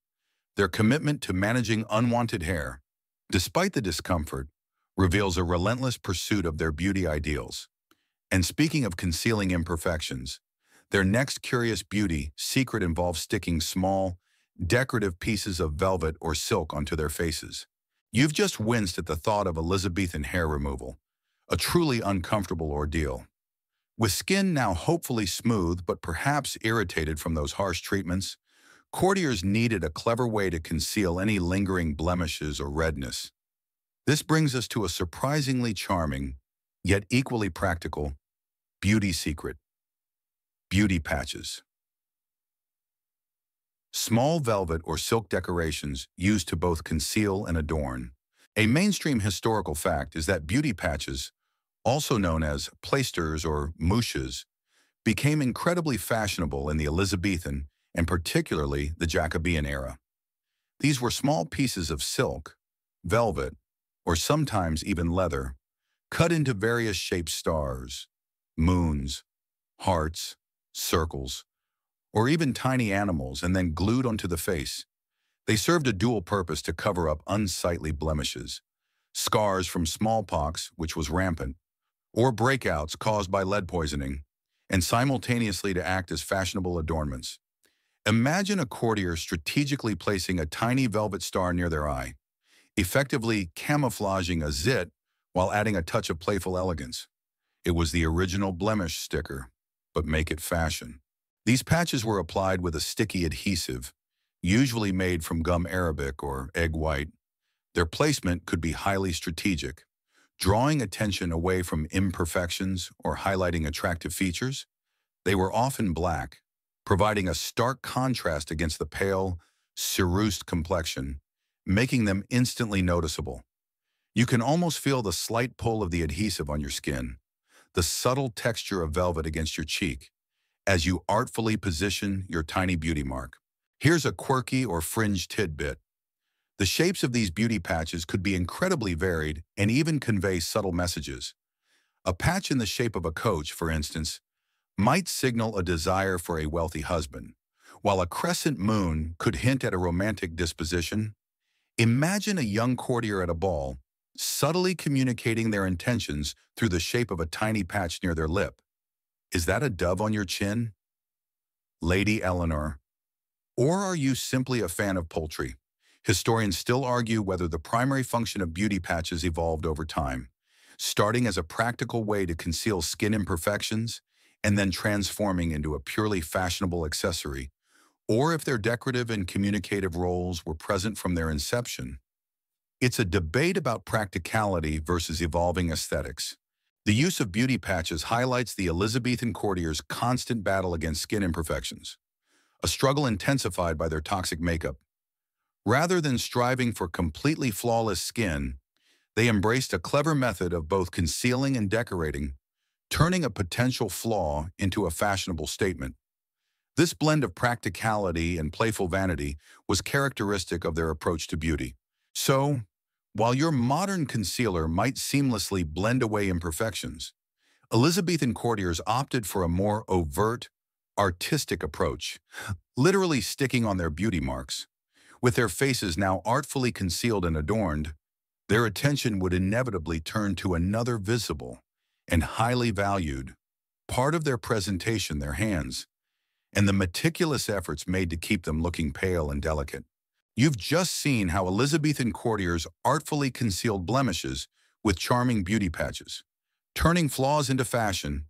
Their commitment to managing unwanted hair, despite the discomfort, reveals a relentless pursuit of their beauty ideals. And speaking of concealing imperfections, their next curious beauty secret involves sticking small, decorative pieces of velvet or silk onto their faces. You've just winced at the thought of Elizabethan hair removal, a truly uncomfortable ordeal. With skin now hopefully smooth but perhaps irritated from those harsh treatments, courtiers needed a clever way to conceal any lingering blemishes or redness. This brings us to a surprisingly charming, yet equally practical, beauty secret: beauty patches. Small velvet or silk decorations used to both conceal and adorn. A mainstream historical fact is that beauty patches, also known as plaisters or mouches, became incredibly fashionable in the Elizabethan and particularly the Jacobean era. These were small pieces of silk, velvet, or sometimes even leather, cut into various shaped stars, moons, hearts, circles, or even tiny animals and then glued onto the face. They served a dual purpose to cover up unsightly blemishes, scars from smallpox, which was rampant, or breakouts caused by lead poisoning, and simultaneously to act as fashionable adornments. Imagine a courtier strategically placing a tiny velvet star near their eye, effectively camouflaging a zit while adding a touch of playful elegance. It was the original blemish sticker, but make it fashion. These patches were applied with a sticky adhesive, usually made from gum arabic or egg white. Their placement could be highly strategic, drawing attention away from imperfections or highlighting attractive features. They were often black, providing a stark contrast against the pale, cerused complexion, making them instantly noticeable. You can almost feel the slight pull of the adhesive on your skin, the subtle texture of velvet against your cheek, as you artfully position your tiny beauty mark. Here's a quirky or fringe tidbit. The shapes of these beauty patches could be incredibly varied and even convey subtle messages. A patch in the shape of a coach, for instance, might signal a desire for a wealthy husband, while a crescent moon could hint at a romantic disposition. Imagine a young courtier at a ball, subtly communicating their intentions through the shape of a tiny patch near their lip. Is that a dove on your chin? Lady Eleanor? Or are you simply a fan of poultry? Historians still argue whether the primary function of beauty patches evolved over time, starting as a practical way to conceal skin imperfections and then transforming into a purely fashionable accessory, or if their decorative and communicative roles were present from their inception. It's a debate about practicality versus evolving aesthetics. The use of beauty patches highlights the Elizabethan courtiers' constant battle against skin imperfections, a struggle intensified by their toxic makeup. Rather than striving for completely flawless skin, they embraced a clever method of both concealing and decorating, turning a potential flaw into a fashionable statement. This blend of practicality and playful vanity was characteristic of their approach to beauty. So, while your modern concealer might seamlessly blend away imperfections, Elizabethan courtiers opted for a more overt, artistic approach, literally sticking on their beauty marks. With their faces now artfully concealed and adorned, their attention would inevitably turn to another visible and highly valued part of their presentation, their hands, and the meticulous efforts made to keep them looking pale and delicate. You've just seen how Elizabethan courtiers artfully concealed blemishes with charming beauty patches, turning flaws into fashion.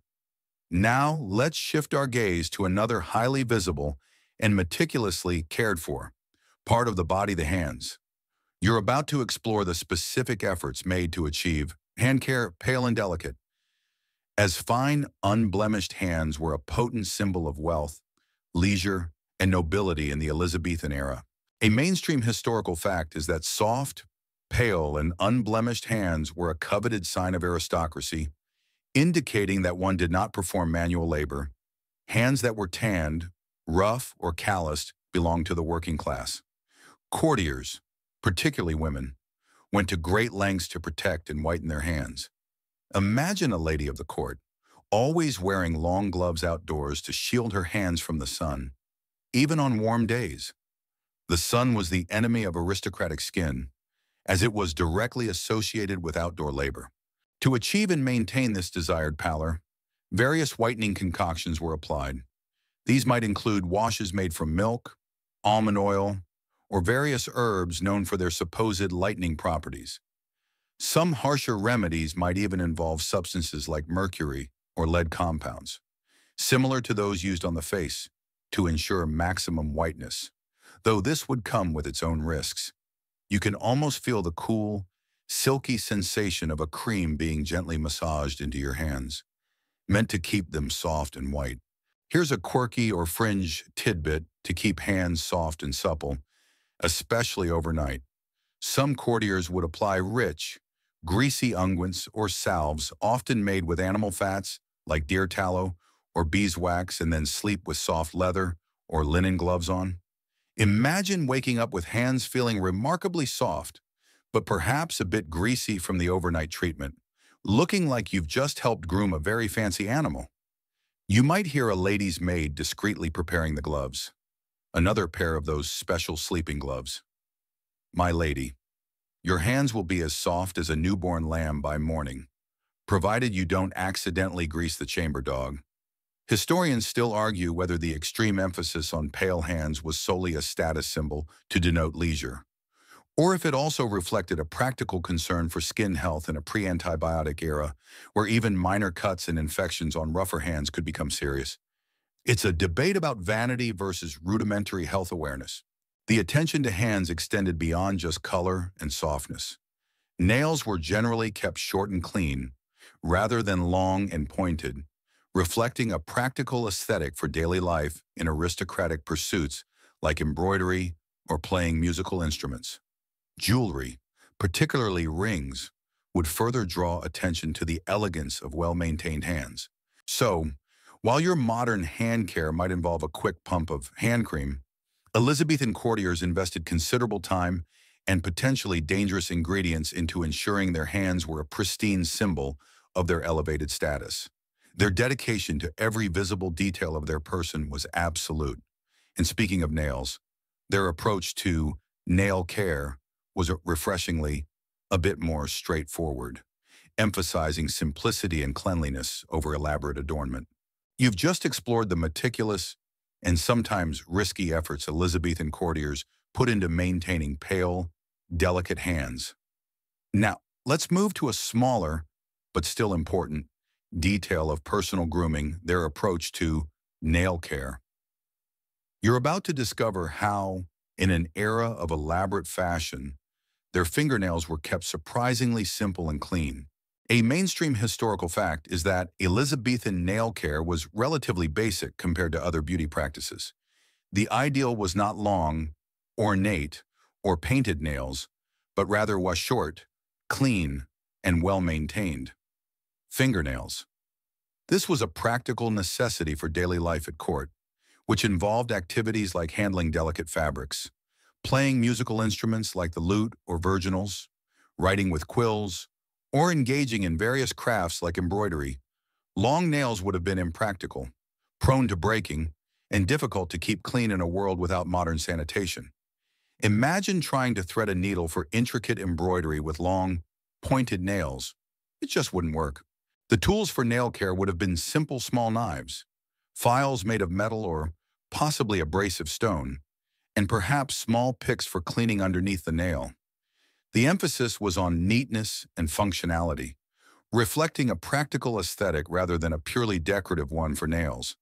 Now, let's shift our gaze to another highly visible and meticulously cared for part of the body, the hands. You're about to explore the specific efforts made to achieve hand care pale and delicate. As fine, unblemished hands were a potent symbol of wealth, leisure, and nobility in the Elizabethan era. A mainstream historical fact is that soft, pale, and unblemished hands were a coveted sign of aristocracy, indicating that one did not perform manual labor. Hands that were tanned, rough, or calloused belonged to the working class. Courtiers, particularly women, went to great lengths to protect and whiten their hands. Imagine a lady of the court, always wearing long gloves outdoors to shield her hands from the sun, even on warm days. The sun was the enemy of aristocratic skin, as it was directly associated with outdoor labor. To achieve and maintain this desired pallor, various whitening concoctions were applied. These might include washes made from milk, almond oil, or various herbs known for their supposed lightening properties. Some harsher remedies might even involve substances like mercury or lead compounds, similar to those used on the face, to ensure maximum whiteness. Though this would come with its own risks. You can almost feel the cool, silky sensation of a cream being gently massaged into your hands, meant to keep them soft and white. Here's a quirky or fringe tidbit to keep hands soft and supple, especially overnight. Some courtiers would apply rich, greasy unguents or salves, often made with animal fats like deer tallow or beeswax, and then sleep with soft leather or linen gloves on. Imagine waking up with hands feeling remarkably soft, but perhaps a bit greasy from the overnight treatment, looking like you've just helped groom a very fancy animal. You might hear a lady's maid discreetly preparing the gloves, another pair of those special sleeping gloves. My lady, your hands will be as soft as a newborn lamb by morning, provided you don't accidentally grease the chamber dog. Historians still argue whether the extreme emphasis on pale hands was solely a status symbol to denote leisure, or if it also reflected a practical concern for skin health in a pre-antibiotic era where even minor cuts and infections on rougher hands could become serious. It's a debate about vanity versus rudimentary health awareness. The attention to hands extended beyond just color and softness. Nails were generally kept short and clean, rather than long and pointed, reflecting a practical aesthetic for daily life in aristocratic pursuits like embroidery or playing musical instruments. Jewelry, particularly rings, would further draw attention to the elegance of well-maintained hands. So, while your modern hand care might involve a quick pump of hand cream, Elizabethan courtiers invested considerable time and potentially dangerous ingredients into ensuring their hands were a pristine symbol of their elevated status. Their dedication to every visible detail of their person was absolute. And speaking of nails, their approach to nail care was refreshingly a bit more straightforward, emphasizing simplicity and cleanliness over elaborate adornment. You've just explored the meticulous, and sometimes risky efforts Elizabethan courtiers put into maintaining pale, delicate hands. Now, let's move to a smaller, but still important, detail of personal grooming, their approach to nail care. You're about to discover how, in an era of elaborate fashion, their fingernails were kept surprisingly simple and clean. A mainstream historical fact is that Elizabethan nail care was relatively basic compared to other beauty practices. The ideal was not long, ornate, or painted nails, but rather was short, clean, and well-maintained. Fingernails. This was a practical necessity for daily life at court, which involved activities like handling delicate fabrics, playing musical instruments like the lute or virginals, writing with quills, or engaging in various crafts like embroidery. Long nails would have been impractical, prone to breaking, and difficult to keep clean in a world without modern sanitation. Imagine trying to thread a needle for intricate embroidery with long, pointed nails. It just wouldn't work. The tools for nail care would have been simple small knives, files made of metal or possibly abrasive stone, and perhaps small picks for cleaning underneath the nail. The emphasis was on neatness and functionality, reflecting a practical aesthetic rather than a purely decorative one for nails.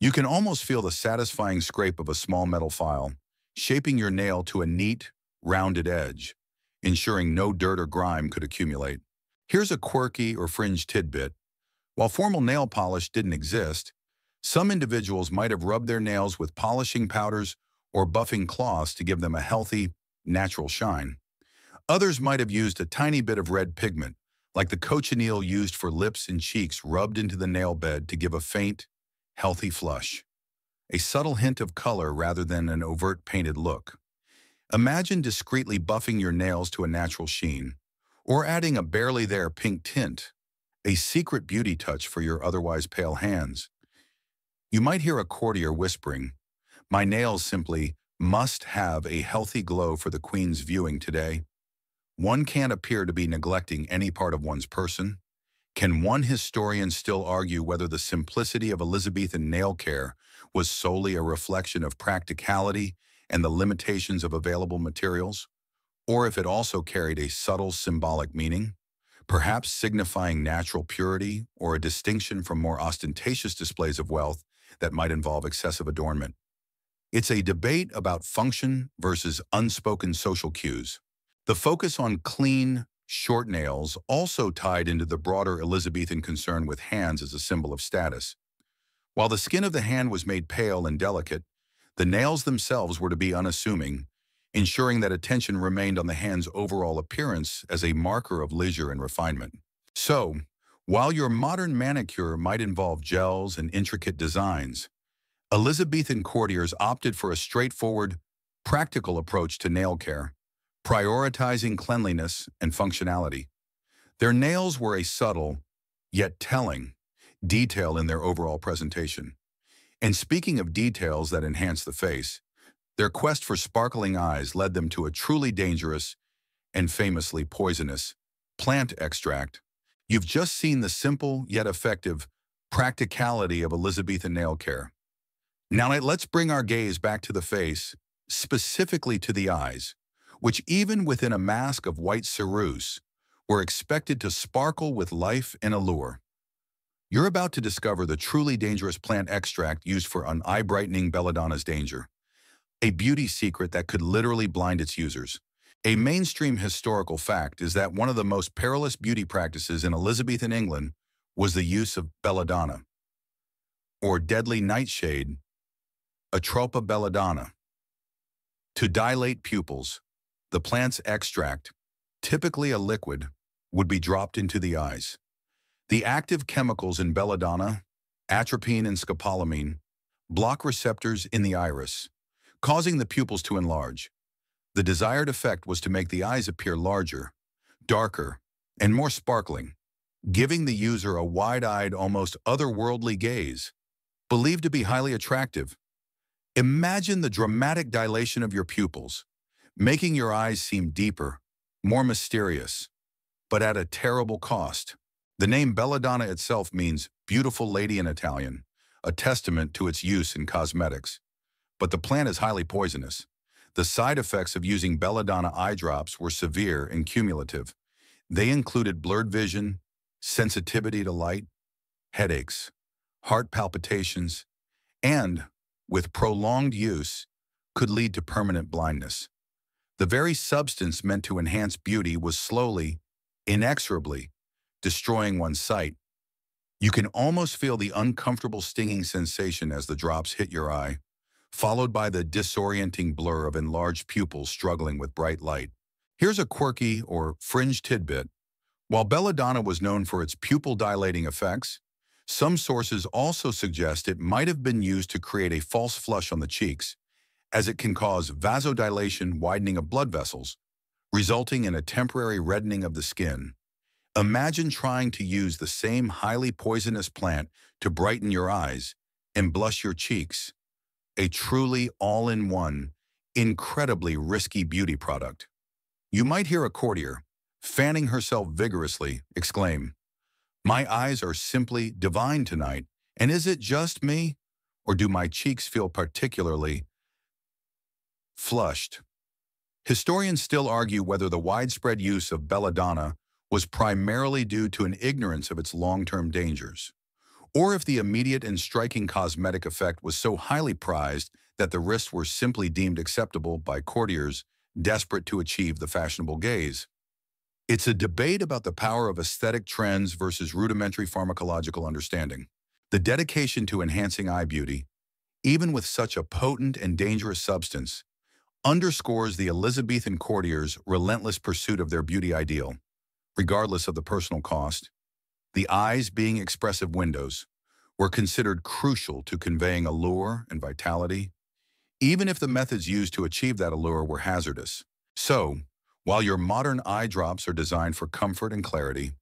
You can almost feel the satisfying scrape of a small metal file, shaping your nail to a neat, rounded edge, ensuring no dirt or grime could accumulate. Here's a quirky or fringe tidbit. While formal nail polish didn't exist, some individuals might have rubbed their nails with polishing powders or buffing cloths to give them a healthy, natural shine. Others might have used a tiny bit of red pigment, like the cochineal used for lips and cheeks rubbed into the nail bed to give a faint, healthy flush. A subtle hint of color rather than an overt painted look. Imagine discreetly buffing your nails to a natural sheen, or adding a barely there pink tint, a secret beauty touch for your otherwise pale hands. You might hear a courtier whispering, "My nails simply must have a healthy glow for the Queen's viewing today." One can't appear to be neglecting any part of one's person. Can one historian still argue whether the simplicity of Elizabethan nail care was solely a reflection of practicality and the limitations of available materials, or if it also carried a subtle symbolic meaning, perhaps signifying natural purity or a distinction from more ostentatious displays of wealth that might involve excessive adornment? It's a debate about function versus unspoken social cues. The focus on clean, short nails also tied into the broader Elizabethan concern with hands as a symbol of status. While the skin of the hand was made pale and delicate, the nails themselves were to be unassuming, ensuring that attention remained on the hand's overall appearance as a marker of leisure and refinement. So, while your modern manicure might involve gels and intricate designs, Elizabethan courtiers opted for a straightforward, practical approach to nail care, prioritizing cleanliness and functionality. Their nails were a subtle, yet telling, detail in their overall presentation. And speaking of details that enhance the face, their quest for sparkling eyes led them to a truly dangerous and famously poisonous plant extract. You've just seen the simple yet effective practicality of Elizabethan nail care. Now let's bring our gaze back to the face, specifically to the eyes, which even within a mask of white ceruse, were expected to sparkle with life and allure. You're about to discover the truly dangerous plant extract used for an eye-brightening belladonna's danger, a beauty secret that could literally blind its users. A mainstream historical fact is that one of the most perilous beauty practices in Elizabethan England was the use of belladonna, or deadly nightshade, Atropa belladonna. To dilate pupils, the plant's extract, typically a liquid, would be dropped into the eyes. The active chemicals in belladonna, atropine and scopolamine, block receptors in the iris, causing the pupils to enlarge. The desired effect was to make the eyes appear larger, darker, and more sparkling, giving the user a wide-eyed, almost otherworldly gaze, believed to be highly attractive. Imagine the dramatic dilation of your pupils, making your eyes seem deeper, more mysterious, but at a terrible cost. The name belladonna itself means beautiful lady in Italian, a testament to its use in cosmetics. But the plant is highly poisonous. The side effects of using belladonna eye drops were severe and cumulative. They included blurred vision, sensitivity to light, headaches, heart palpitations, and, with prolonged use, could lead to permanent blindness. The very substance meant to enhance beauty was slowly, inexorably, destroying one's sight. You can almost feel the uncomfortable stinging sensation as the drops hit your eye, followed by the disorienting blur of enlarged pupils struggling with bright light. Here's a quirky or fringe tidbit. While belladonna was known for its pupil-dilating effects, some sources also suggest it might have been used to create a false flush on the cheeks, as it can cause vasodilation, widening of blood vessels, resulting in a temporary reddening of the skin. Imagine trying to use the same highly poisonous plant to brighten your eyes and blush your cheeks. A truly all-in-one, incredibly risky beauty product. You might hear a courtier, fanning herself vigorously, exclaim, "My eyes are simply divine tonight, and is it just me? Or do my cheeks feel particularly flushed?" Historians still argue whether the widespread use of belladonna was primarily due to an ignorance of its long-term dangers, or if the immediate and striking cosmetic effect was so highly prized that the risks were simply deemed acceptable by courtiers desperate to achieve the fashionable gaze. It's a debate about the power of aesthetic trends versus rudimentary pharmacological understanding. The dedication to enhancing eye beauty, even with such a potent and dangerous substance, underscores the Elizabethan courtiers' relentless pursuit of their beauty ideal. Regardless of the personal cost, the eyes, being expressive windows, were considered crucial to conveying allure and vitality, even if the methods used to achieve that allure were hazardous. So, while your modern eye drops are designed for comfort and clarity,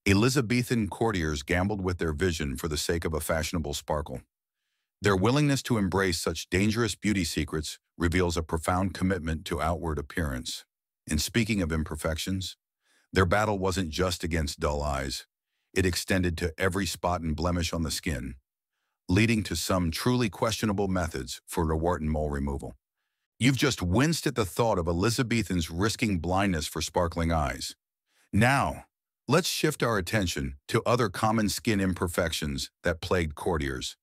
Elizabethan courtiers gambled with their vision for the sake of a fashionable sparkle. Their willingness to embrace such dangerous beauty secrets reveals a profound commitment to outward appearance. And speaking of imperfections, their battle wasn't just against dull eyes. It extended to every spot and blemish on the skin, leading to some truly questionable methods for wart and mole removal. You've just winced at the thought of Elizabethans risking blindness for sparkling eyes. Now, let's shift our attention to other common skin imperfections that plagued courtiers,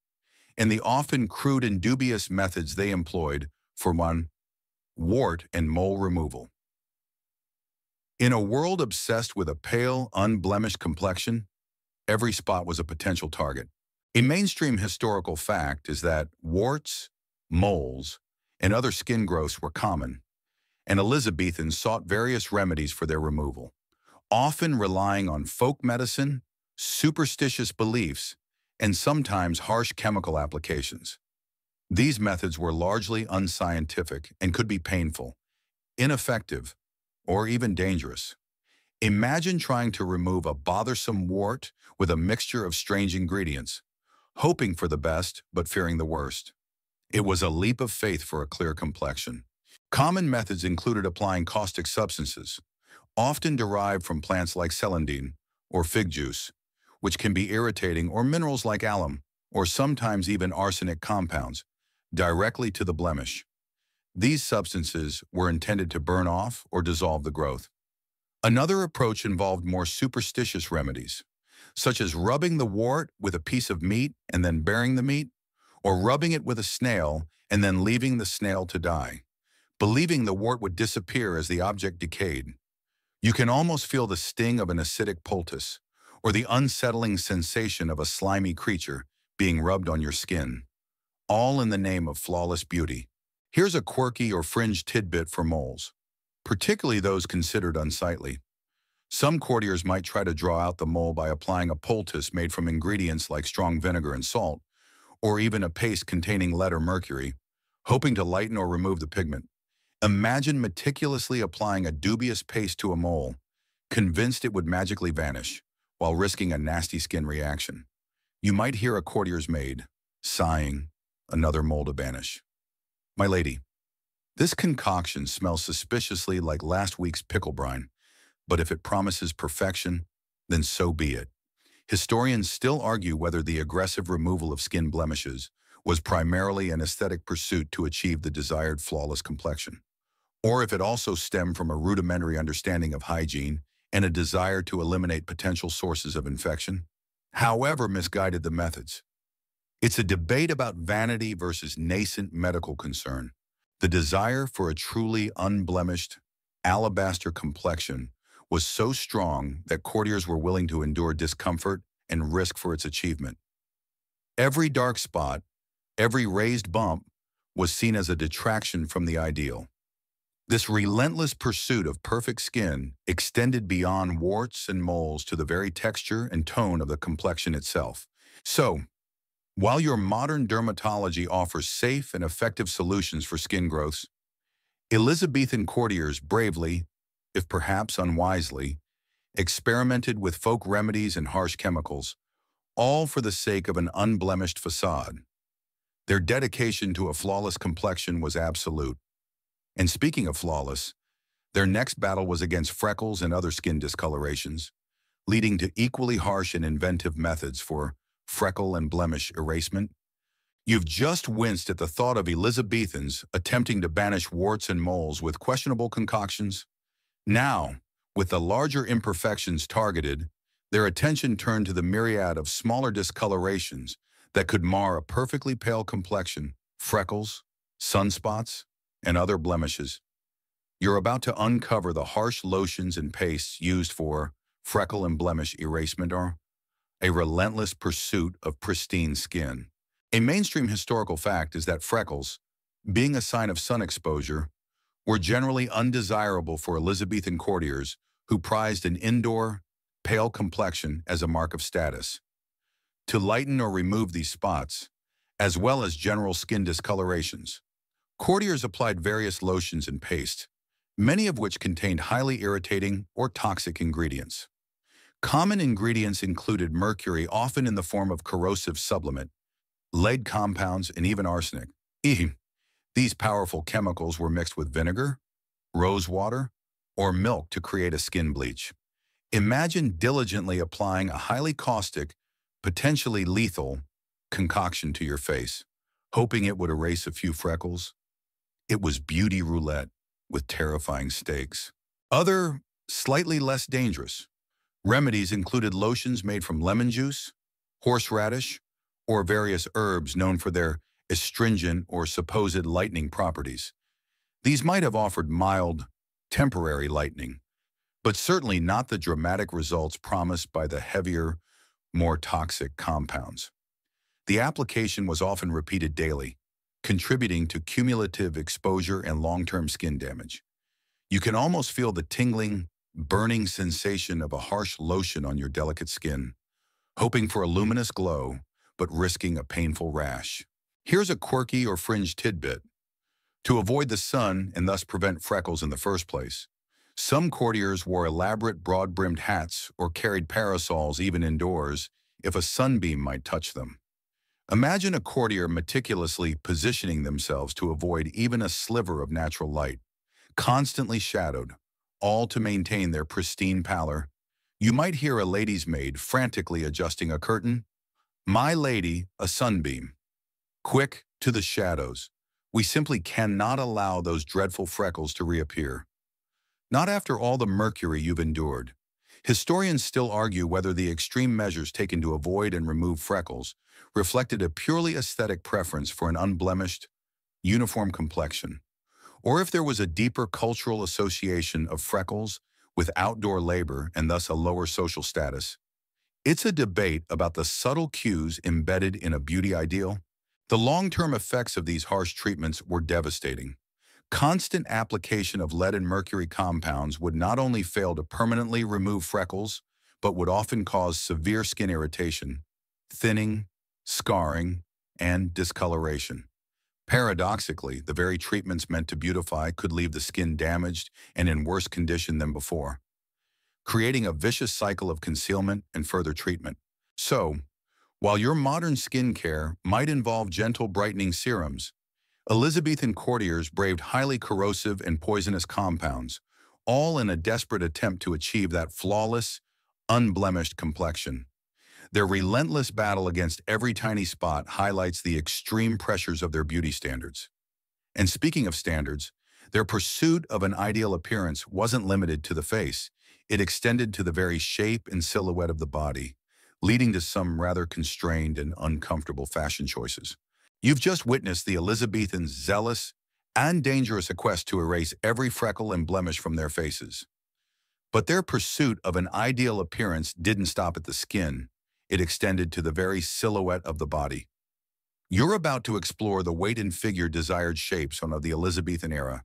and the often crude and dubious methods they employed for wart and mole removal. In a world obsessed with a pale, unblemished complexion, every spot was a potential target. A mainstream historical fact is that warts, moles, and other skin growths were common, and Elizabethans sought various remedies for their removal, often relying on folk medicine, superstitious beliefs, and sometimes harsh chemical applications. These methods were largely unscientific and could be painful, ineffective, or even dangerous. Imagine trying to remove a bothersome wart with a mixture of strange ingredients, hoping for the best but fearing the worst. It was a leap of faith for a clear complexion. Common methods included applying caustic substances, often derived from plants like celandine or fig juice, which can be irritating, or minerals like alum, or sometimes even arsenic compounds, directly to the blemish. These substances were intended to burn off or dissolve the growth. Another approach involved more superstitious remedies, such as rubbing the wart with a piece of meat and then burying the meat, or rubbing it with a snail and then leaving the snail to die, believing the wart would disappear as the object decayed. You can almost feel the sting of an acidic poultice, or the unsettling sensation of a slimy creature being rubbed on your skin, all in the name of flawless beauty. Here's a quirky or fringe tidbit for moles, particularly those considered unsightly. Some courtiers might try to draw out the mole by applying a poultice made from ingredients like strong vinegar and salt, or even a paste containing lead or mercury, hoping to lighten or remove the pigment. Imagine meticulously applying a dubious paste to a mole, convinced it would magically vanish, while risking a nasty skin reaction. You might hear a courtier's maid, sighing, "Another mole to banish." "My lady, this concoction smells suspiciously like last week's pickle brine, but if it promises perfection, then so be it." Historians still argue whether the aggressive removal of skin blemishes was primarily an aesthetic pursuit to achieve the desired flawless complexion, or if it also stemmed from a rudimentary understanding of hygiene and a desire to eliminate potential sources of infection. However misguided the methods, it's a debate about vanity versus nascent medical concern. The desire for a truly unblemished, alabaster complexion was so strong that courtiers were willing to endure discomfort and risk for its achievement. Every dark spot, every raised bump, was seen as a detraction from the ideal. This relentless pursuit of perfect skin extended beyond warts and moles to the very texture and tone of the complexion itself. So, while your modern dermatology offers safe and effective solutions for skin growths, Elizabethan courtiers bravely, if perhaps unwisely, experimented with folk remedies and harsh chemicals, all for the sake of an unblemished facade. Their dedication to a flawless complexion was absolute. And speaking of flawless, their next battle was against freckles and other skin discolorations, leading to equally harsh and inventive methods for freckle and blemish erasement. You've just winced at the thought of Elizabethans attempting to banish warts and moles with questionable concoctions. Now, with the larger imperfections targeted, their attention turned to the myriad of smaller discolorations that could mar a perfectly pale complexion, freckles, sunspots, and other blemishes. You're about to uncover the harsh lotions and pastes used for freckle and blemish erasement or a relentless pursuit of pristine skin. A mainstream historical fact is that freckles, being a sign of sun exposure, were generally undesirable for Elizabethan courtiers who prized an indoor, pale complexion as a mark of status. To lighten or remove these spots, as well as general skin discolorations, courtiers applied various lotions and pastes, many of which contained highly irritating or toxic ingredients. Common ingredients included mercury, often in the form of corrosive sublimate, lead compounds, and even arsenic. These powerful chemicals were mixed with vinegar, rosewater, or milk to create a skin bleach. Imagine diligently applying a highly caustic, potentially lethal concoction to your face, hoping it would erase a few freckles. It was beauty roulette with terrifying stakes. Other, slightly less dangerous, remedies included lotions made from lemon juice, horseradish, or various herbs known for their astringent or supposed lightening properties. These might have offered mild, temporary lightening, but certainly not the dramatic results promised by the heavier, more toxic compounds. The application was often repeated daily, contributing to cumulative exposure and long-term skin damage. You can almost feel the tingling, burning sensation of a harsh lotion on your delicate skin, hoping for a luminous glow, but risking a painful rash. Here's a quirky or fringe tidbit. To avoid the sun and thus prevent freckles in the first place, some courtiers wore elaborate broad-brimmed hats or carried parasols even indoors if a sunbeam might touch them. Imagine a courtier meticulously positioning themselves to avoid even a sliver of natural light, constantly shadowed, all to maintain their pristine pallor. You might hear a lady's maid frantically adjusting a curtain. My lady, a sunbeam. Quick, to the shadows. We simply cannot allow those dreadful freckles to reappear. Not after all the mercury you've endured. Historians still argue whether the extreme measures taken to avoid and remove freckles reflected a purely aesthetic preference for an unblemished, uniform complexion, or if there was a deeper cultural association of freckles with outdoor labor and thus a lower social status. It's a debate about the subtle cues embedded in a beauty ideal. The long-term effects of these harsh treatments were devastating. Constant application of lead and mercury compounds would not only fail to permanently remove freckles, but would often cause severe skin irritation, thinning, scarring, and discoloration. Paradoxically, the very treatments meant to beautify could leave the skin damaged and in worse condition than before, creating a vicious cycle of concealment and further treatment. So, while your modern skincare might involve gentle brightening serums, Elizabethan courtiers braved highly corrosive and poisonous compounds, all in a desperate attempt to achieve that flawless, unblemished complexion. Their relentless battle against every tiny spot highlights the extreme pressures of their beauty standards. And speaking of standards, their pursuit of an ideal appearance wasn't limited to the face. It extended to the very shape and silhouette of the body, leading to some rather constrained and uncomfortable fashion choices. You've just witnessed the Elizabethans' zealous and dangerous quest to erase every freckle and blemish from their faces. But their pursuit of an ideal appearance didn't stop at the skin. It extended to the very silhouette of the body. You're about to explore the weight and figure desired shapes of the Elizabethan era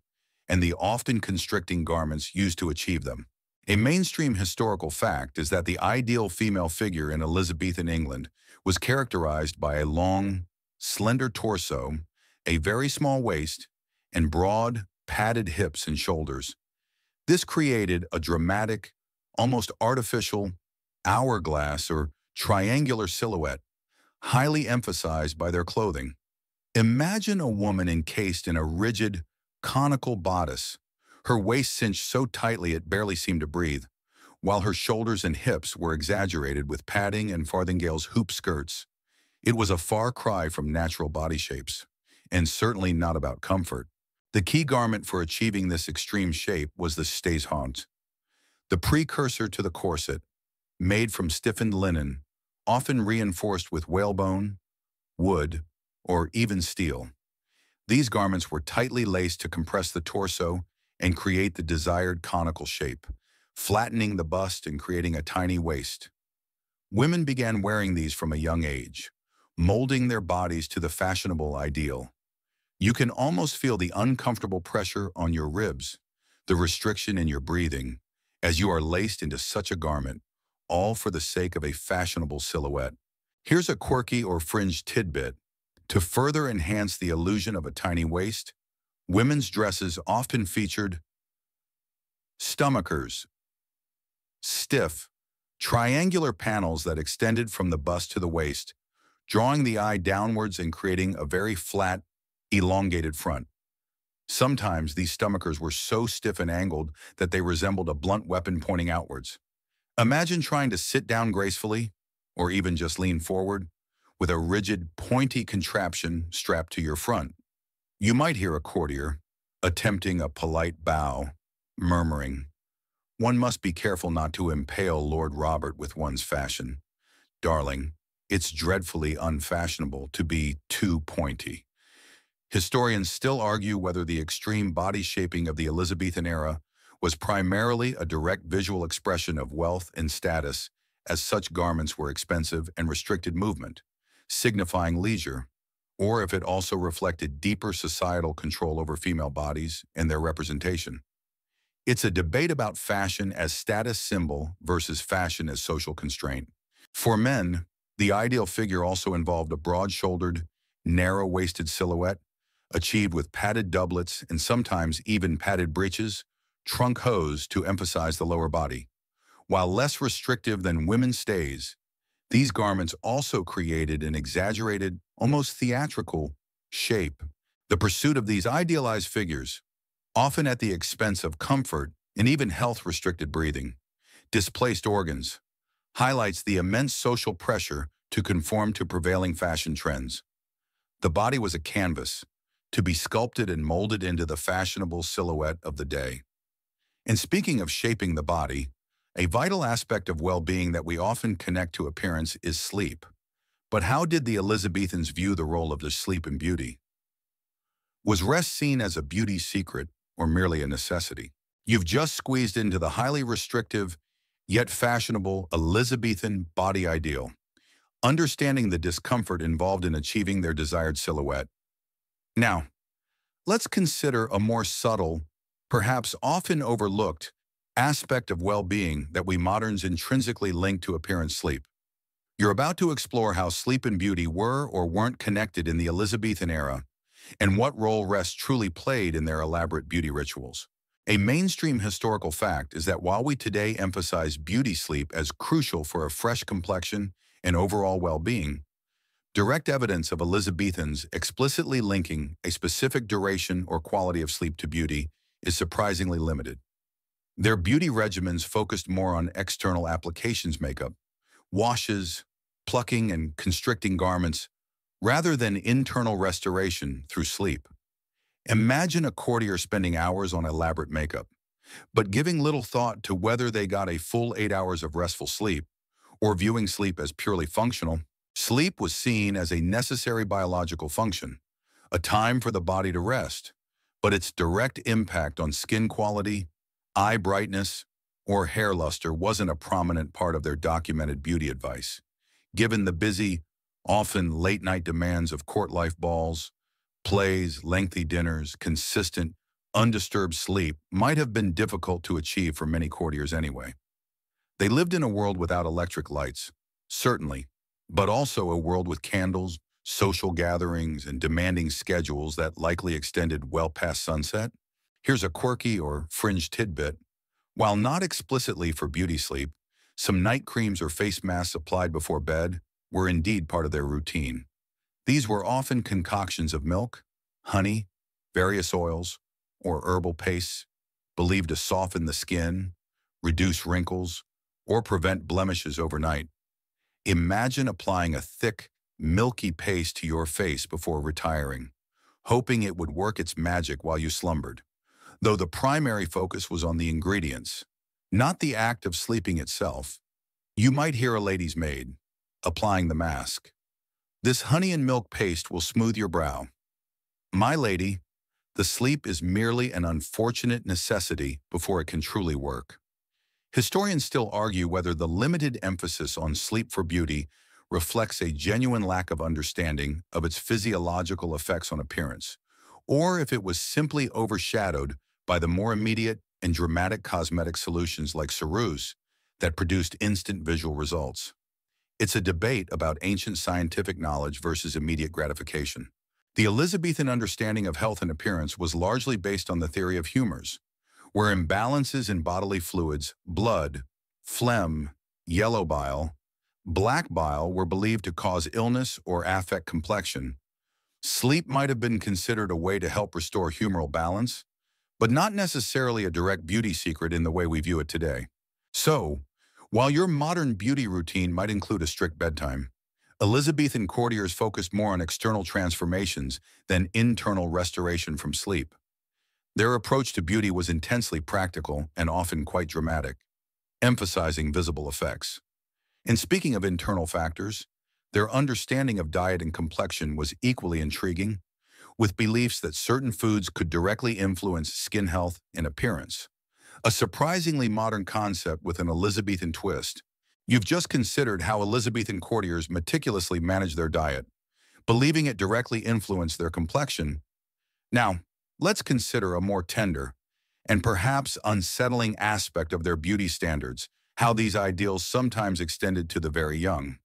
and the often constricting garments used to achieve them. A mainstream historical fact is that the ideal female figure in Elizabethan England was characterized by a long, slender torso, a very small waist, and broad, padded hips and shoulders. This created a dramatic, almost artificial, hourglass or triangular silhouette, highly emphasized by their clothing. Imagine a woman encased in a rigid, conical bodice, her waist cinched so tightly it barely seemed to breathe, while her shoulders and hips were exaggerated with padding and farthingale's hoop skirts. It was a far cry from natural body shapes, and certainly not about comfort. The key garment for achieving this extreme shape was the stayshaunt, the precursor to the corset, made from stiffened linen, often reinforced with whalebone, wood, or even steel. These garments were tightly laced to compress the torso and create the desired conical shape, flattening the bust and creating a tiny waist. Women began wearing these from a young age, molding their bodies to the fashionable ideal. You can almost feel the uncomfortable pressure on your ribs, the restriction in your breathing, as you are laced into such a garment, all for the sake of a fashionable silhouette. Here's a quirky or fringed tidbit. To further enhance the illusion of a tiny waist, women's dresses often featured stomachers, stiff, triangular panels that extended from the bust to the waist, drawing the eye downwards and creating a very flat, elongated front. Sometimes these stomachers were so stiff and angled that they resembled a blunt weapon pointing outwards. Imagine trying to sit down gracefully, or even just lean forward, with a rigid, pointy contraption strapped to your front. You might hear a courtier, attempting a polite bow, murmuring, "One must be careful not to impale Lord Robert with one's fashion. Darling, it's dreadfully unfashionable to be too pointy." Historians still argue whether the extreme body shaping of the Elizabethan era was primarily a direct visual expression of wealth and status, as such garments were expensive and restricted movement, signifying leisure, or if it also reflected deeper societal control over female bodies and their representation. It's a debate about fashion as status symbol versus fashion as social constraint. For men, the ideal figure also involved a broad-shouldered, narrow-waisted silhouette, achieved with padded doublets and sometimes even padded breeches, trunk hose to emphasize the lower body. While less restrictive than women's stays, these garments also created an exaggerated, almost theatrical shape. The pursuit of these idealized figures, often at the expense of comfort and even health-restricted breathing, displaced organs, highlights the immense social pressure to conform to prevailing fashion trends. The body was a canvas, to be sculpted and molded into the fashionable silhouette of the day. And speaking of shaping the body, a vital aspect of well-being that we often connect to appearance is sleep. But how did the Elizabethans view the role of their sleep in beauty? Was rest seen as a beauty secret or merely a necessity? You've just squeezed into the highly restrictive, yet fashionable Elizabethan body ideal, understanding the discomfort involved in achieving their desired silhouette. Now, let's consider a more subtle, perhaps often overlooked, aspect of well-being that we moderns intrinsically link to appearance: sleep. You're about to explore how sleep and beauty were or weren't connected in the Elizabethan era, and what role rest truly played in their elaborate beauty rituals. A mainstream historical fact is that while we today emphasize beauty sleep as crucial for a fresh complexion and overall well-being, direct evidence of Elizabethans explicitly linking a specific duration or quality of sleep to beauty is surprisingly limited. Their beauty regimens focused more on external applications: makeup, washes, plucking and constricting garments, rather than internal restoration through sleep. Imagine a courtier spending hours on elaborate makeup, but giving little thought to whether they got a full 8 hours of restful sleep, or viewing sleep as purely functional. Sleep was seen as a necessary biological function, a time for the body to rest, but its direct impact on skin quality, eye brightness, or hair luster wasn't a prominent part of their documented beauty advice. Given the busy, often late-night demands of court life balls, plays, lengthy dinners, consistent, undisturbed sleep might have been difficult to achieve for many courtiers anyway. They lived in a world without electric lights, certainly, but also a world with candles, social gatherings, and demanding schedules that likely extended well past sunset. Here's a quirky or fringe tidbit. While not explicitly for beauty sleep, some night creams or face masks applied before bed were indeed part of their routine. These were often concoctions of milk, honey, various oils, or herbal pastes, believed to soften the skin, reduce wrinkles, or prevent blemishes overnight. Imagine applying a thick, milky paste to your face before retiring, hoping it would work its magic while you slumbered, though the primary focus was on the ingredients, not the act of sleeping itself. You might hear a lady's maid applying the mask. "This honey and milk paste will smooth your brow." My lady, the sleep is merely an unfortunate necessity before it can truly work. Historians still argue whether the limited emphasis on sleep for beauty reflects a genuine lack of understanding of its physiological effects on appearance, or if it was simply overshadowed by the more immediate and dramatic cosmetic solutions like ceruse that produced instant visual results. It's a debate about ancient scientific knowledge versus immediate gratification. The Elizabethan understanding of health and appearance was largely based on the theory of humors, where imbalances in bodily fluids, blood, phlegm, yellow bile, black bile were believed to cause illness or affect complexion. Sleep might have been considered a way to help restore humoral balance, but not necessarily a direct beauty secret in the way we view it today. So, while your modern beauty routine might include a strict bedtime, Elizabethan courtiers focused more on external transformations than internal restoration from sleep. Their approach to beauty was intensely practical and often quite dramatic, emphasizing visible effects. And speaking of internal factors, their understanding of diet and complexion was equally intriguing, with beliefs that certain foods could directly influence skin health and appearance. A surprisingly modern concept with an Elizabethan twist. You've just considered how Elizabethan courtiers meticulously managed their diet, believing it directly influenced their complexion. Now, let's consider a more tender and perhaps unsettling aspect of their beauty standards, how these ideals sometimes extended to the very young.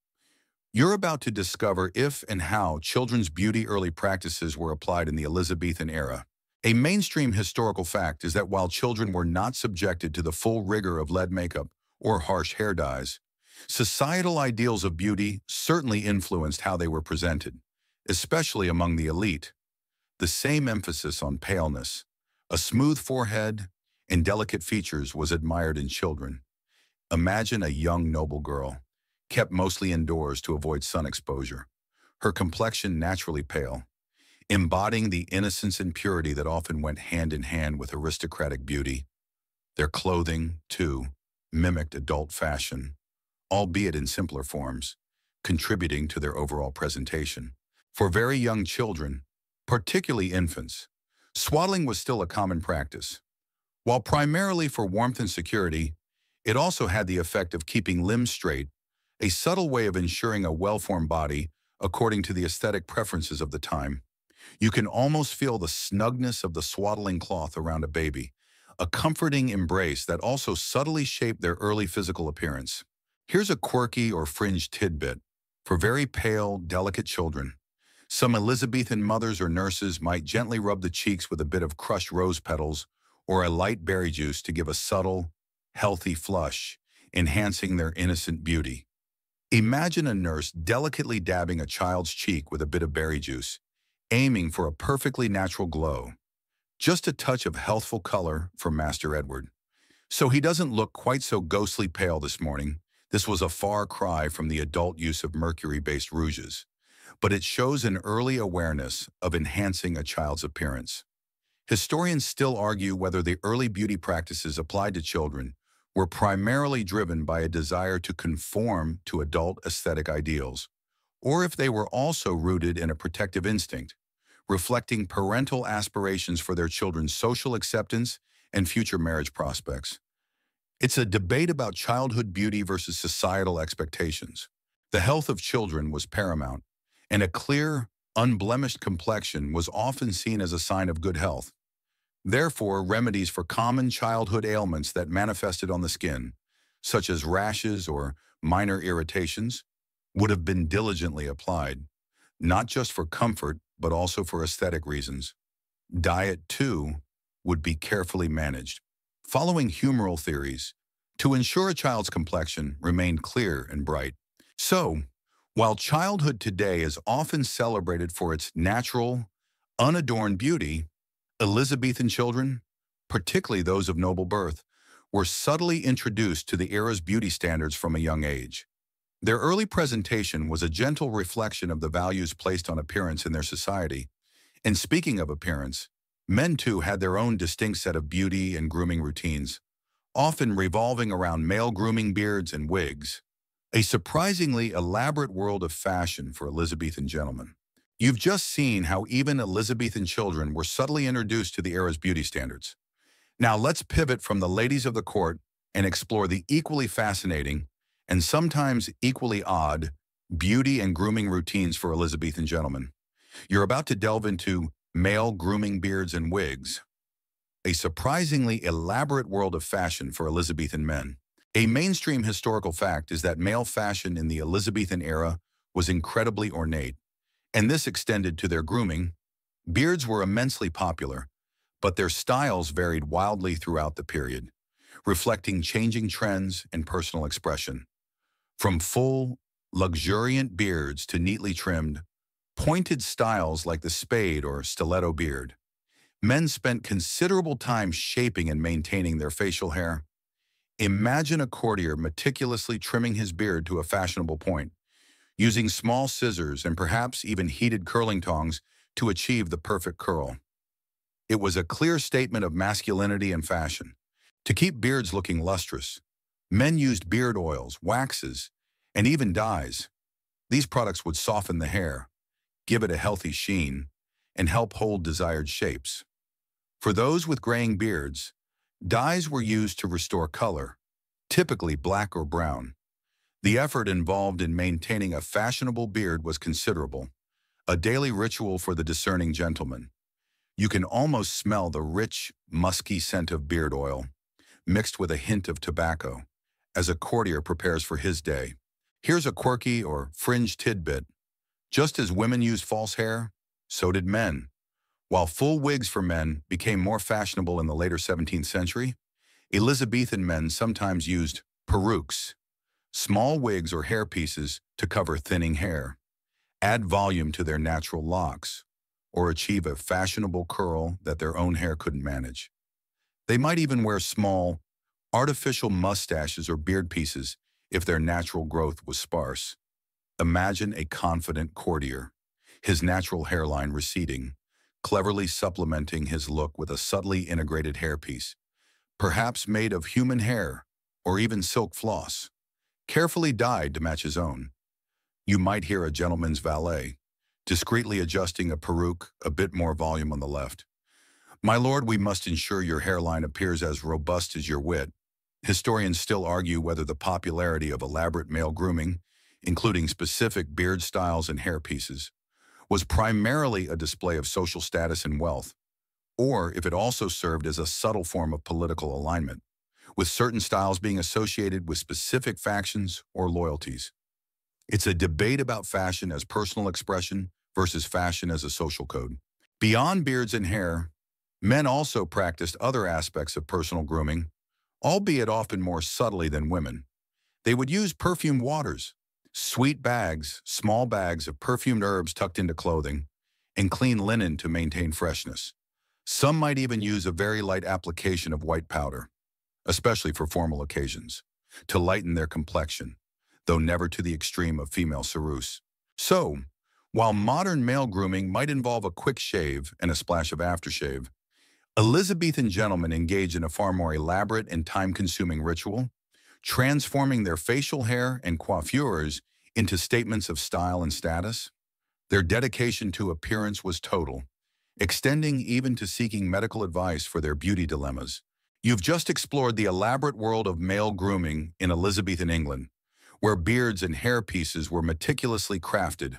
You're about to discover if and how children's beauty early practices were applied in the Elizabethan era. A mainstream historical fact is that while children were not subjected to the full rigor of lead makeup or harsh hair dyes, societal ideals of beauty certainly influenced how they were presented, especially among the elite. The same emphasis on paleness, a smooth forehead, and delicate features was admired in children. Imagine a young noble girl, kept mostly indoors to avoid sun exposure, her complexion naturally pale, embodying the innocence and purity that often went hand in hand with aristocratic beauty. Their clothing, too, mimicked adult fashion, albeit in simpler forms, contributing to their overall presentation. For very young children, particularly infants, swaddling was still a common practice. While primarily for warmth and security, it also had the effect of keeping limbs straight, a subtle way of ensuring a well-formed body according to the aesthetic preferences of the time. You can almost feel the snugness of the swaddling cloth around a baby, a comforting embrace that also subtly shaped their early physical appearance. Here's a quirky or fringe tidbit. For very pale, delicate children, some Elizabethan mothers or nurses might gently rub the cheeks with a bit of crushed rose petals or a light berry juice to give a subtle, healthy flush, enhancing their innocent beauty. Imagine a nurse delicately dabbing a child's cheek with a bit of berry juice, aiming for a perfectly natural glow. Just a touch of healthful color for Master Edward. So he doesn't look quite so ghostly pale this morning. This was a far cry from the adult use of mercury-based rouges, but it shows an early awareness of enhancing a child's appearance. Historians still argue whether the early beauty practices applied to children were primarily driven by a desire to conform to adult aesthetic ideals, or if they were also rooted in a protective instinct, reflecting parental aspirations for their children's social acceptance and future marriage prospects. It's a debate about childhood beauty versus societal expectations. The health of children was paramount, and a clear, unblemished complexion was often seen as a sign of good health. Therefore, remedies for common childhood ailments that manifested on the skin, such as rashes or minor irritations, would have been diligently applied, not just for comfort, but also for aesthetic reasons. Diet, too, would be carefully managed, following humoral theories, to ensure a child's complexion remained clear and bright. So, while childhood today is often celebrated for its natural, unadorned beauty, Elizabethan children, particularly those of noble birth, were subtly introduced to the era's beauty standards from a young age. Their early presentation was a gentle reflection of the values placed on appearance in their society. And speaking of appearance, men too had their own distinct set of beauty and grooming routines, often revolving around male grooming beards and wigs. A surprisingly elaborate world of fashion for Elizabethan gentlemen. You've just seen how even Elizabethan children were subtly introduced to the era's beauty standards. Now let's pivot from the ladies of the court and explore the equally fascinating and sometimes equally odd beauty and grooming routines for Elizabethan gentlemen. You're about to delve into male grooming beards and wigs, a surprisingly elaborate world of fashion for Elizabethan men. A mainstream historical fact is that male fashion in the Elizabethan era was incredibly ornate, and this extended to their grooming. Beards were immensely popular, but their styles varied wildly throughout the period, reflecting changing trends and personal expression. From full, luxuriant beards to neatly trimmed, pointed styles like the spade or stiletto beard, men spent considerable time shaping and maintaining their facial hair. Imagine a courtier meticulously trimming his beard to a fashionable point, using small scissors and perhaps even heated curling tongs to achieve the perfect curl. It was a clear statement of masculinity and fashion. To keep beards looking lustrous, men used beard oils, waxes, and even dyes. These products would soften the hair, give it a healthy sheen, and help hold desired shapes. For those with graying beards, dyes were used to restore color, typically black or brown. The effort involved in maintaining a fashionable beard was considerable, a daily ritual for the discerning gentleman. You can almost smell the rich, musky scent of beard oil, mixed with a hint of tobacco, as a courtier prepares for his day. Here's a quirky or fringe tidbit. Just as women used false hair, so did men. While full wigs for men became more fashionable in the later 17th century, Elizabethan men sometimes used perukes, small wigs or hairpieces to cover thinning hair, add volume to their natural locks, or achieve a fashionable curl that their own hair couldn't manage. They might even wear small, artificial mustaches or beard pieces if their natural growth was sparse. Imagine a confident courtier, his natural hairline receding, cleverly supplementing his look with a subtly integrated hairpiece, perhaps made of human hair or even silk floss, carefully dyed to match his own. You might hear a gentleman's valet, discreetly adjusting a peruke, a bit more volume on the left. "My lord, we must ensure your hairline appears as robust as your wit." Historians still argue whether the popularity of elaborate male grooming, including specific beard styles and hairpieces, was primarily a display of social status and wealth, or if it also served as a subtle form of political alignment, with certain styles being associated with specific factions or loyalties. It's a debate about fashion as personal expression versus fashion as a social code. Beyond beards and hair, men also practiced other aspects of personal grooming, albeit often more subtly than women. They would use perfumed waters, sweet bags, small bags of perfumed herbs tucked into clothing, and clean linen to maintain freshness. Some might even use a very light application of white powder, especially for formal occasions, to lighten their complexion. though never to the extreme of female ceruse. So, while modern male grooming might involve a quick shave and a splash of aftershave, Elizabethan gentlemen engaged in a far more elaborate and time-consuming ritual, transforming their facial hair and coiffures into statements of style and status. Their dedication to appearance was total, extending even to seeking medical advice for their beauty dilemmas. You've just explored the elaborate world of male grooming in Elizabethan England, where beards and hair pieces were meticulously crafted.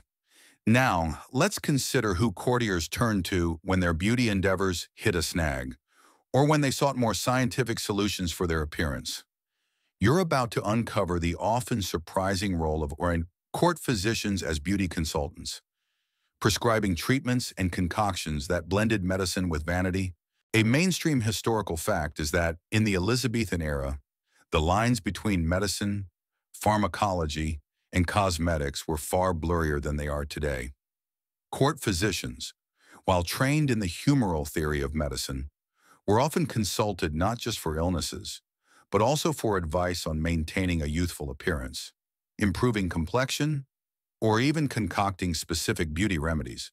Now, let's consider who courtiers turned to when their beauty endeavors hit a snag, or when they sought more scientific solutions for their appearance. You're about to uncover the often surprising role of court physicians as beauty consultants, prescribing treatments and concoctions that blended medicine with vanity. A mainstream historical fact is that, in the Elizabethan era, the lines between medicine, pharmacology, and cosmetics were far blurrier than they are today. Court physicians, while trained in the humoral theory of medicine, were often consulted not just for illnesses, but also for advice on maintaining a youthful appearance, improving complexion, or even concocting specific beauty remedies.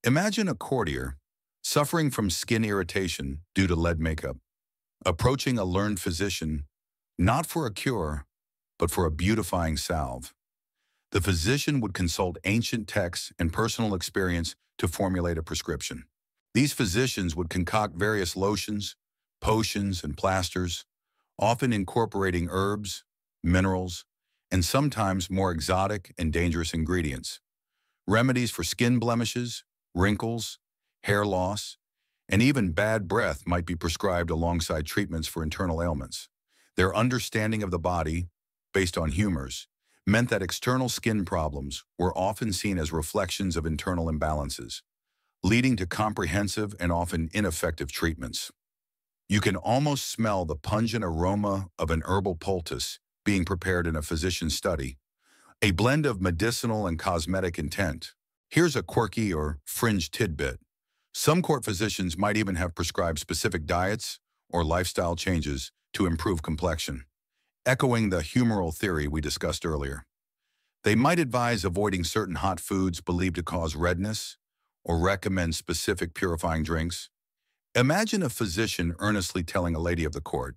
Imagine a courtier suffering from skin irritation due to lead makeup, approaching a learned physician not for a cure, but for a beautifying salve. The physician would consult ancient texts and personal experience to formulate a prescription. These physicians would concoct various lotions, potions, and plasters, often incorporating herbs, minerals, and sometimes more exotic and dangerous ingredients. Remedies for skin blemishes, wrinkles, hair loss, and even bad breath might be prescribed alongside treatments for internal ailments. Their understanding of the body, based on humors, meant that external skin problems were often seen as reflections of internal imbalances, leading to comprehensive and often ineffective treatments. You can almost smell the pungent aroma of an herbal poultice being prepared in a physician's study, a blend of medicinal and cosmetic intent. Here's a quirky or fringe tidbit. Some court physicians might even have prescribed specific diets or lifestyle changes to improve complexion, echoing the humoral theory we discussed earlier. They might advise avoiding certain hot foods believed to cause redness, or recommend specific purifying drinks. Imagine a physician earnestly telling a lady of the court,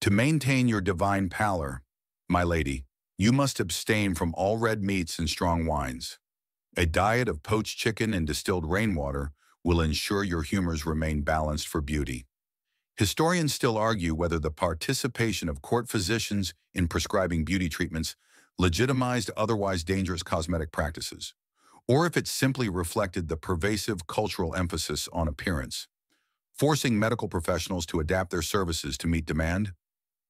"To maintain your divine pallor, my lady, you must abstain from all red meats and strong wines. A diet of poached chicken and distilled rainwater will ensure your humors remain balanced for beauty." Historians still argue whether the participation of court physicians in prescribing beauty treatments legitimized otherwise dangerous cosmetic practices, or if it simply reflected the pervasive cultural emphasis on appearance, forcing medical professionals to adapt their services to meet demand.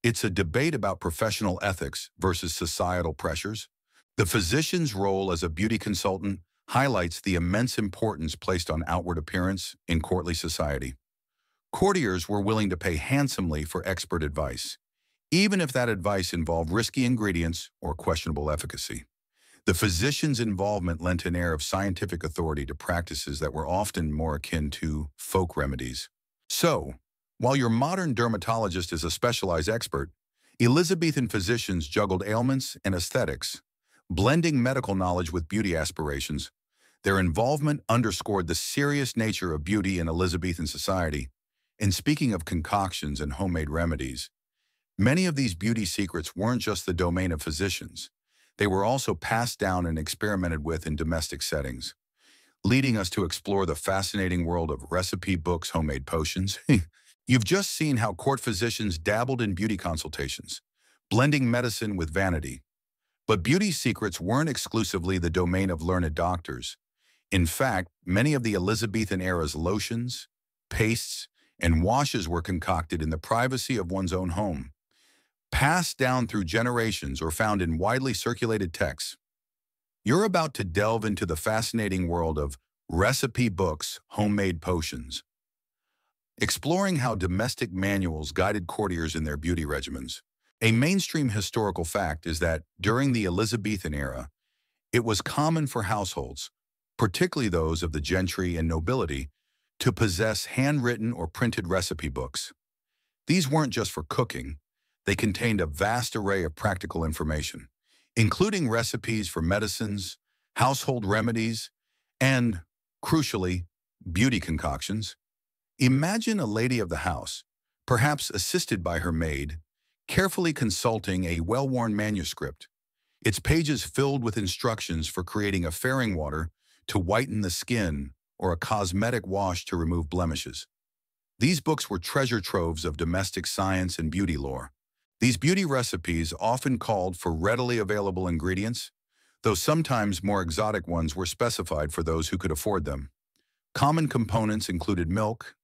It's a debate about professional ethics versus societal pressures. The physician's role as a beauty consultant highlights the immense importance placed on outward appearance in courtly society. Courtiers were willing to pay handsomely for expert advice, even if that advice involved risky ingredients or questionable efficacy. The physician's involvement lent an air of scientific authority to practices that were often more akin to folk remedies. So, while your modern dermatologist is a specialized expert, Elizabethan physicians juggled ailments and aesthetics, blending medical knowledge with beauty aspirations. Their involvement underscored the serious nature of beauty in Elizabethan society. And speaking of concoctions and homemade remedies, many of these beauty secrets weren't just the domain of physicians. They were also passed down and experimented with in domestic settings, leading us to explore the fascinating world of recipe books, homemade potions. You've just seen how court physicians dabbled in beauty consultations, blending medicine with vanity. But beauty secrets weren't exclusively the domain of learned doctors. In fact, many of the Elizabethan era's lotions, pastes, and washes were concocted in the privacy of one's own home, passed down through generations or found in widely circulated texts. You're about to delve into the fascinating world of recipe books, homemade potions, exploring how domestic manuals guided courtiers in their beauty regimens. A mainstream historical fact is that during the Elizabethan era, it was common for households, particularly those of the gentry and nobility, to possess handwritten or printed recipe books. These weren't just for cooking. They contained a vast array of practical information, including recipes for medicines, household remedies, and, crucially, beauty concoctions. Imagine a lady of the house, perhaps assisted by her maid, carefully consulting a well-worn manuscript, its pages filled with instructions for creating a fairing water to whiten the skin or a cosmetic wash to remove blemishes. These books were treasure troves of domestic science and beauty lore. These beauty recipes often called for readily available ingredients, though sometimes more exotic ones were specified for those who could afford them. Common components included milk,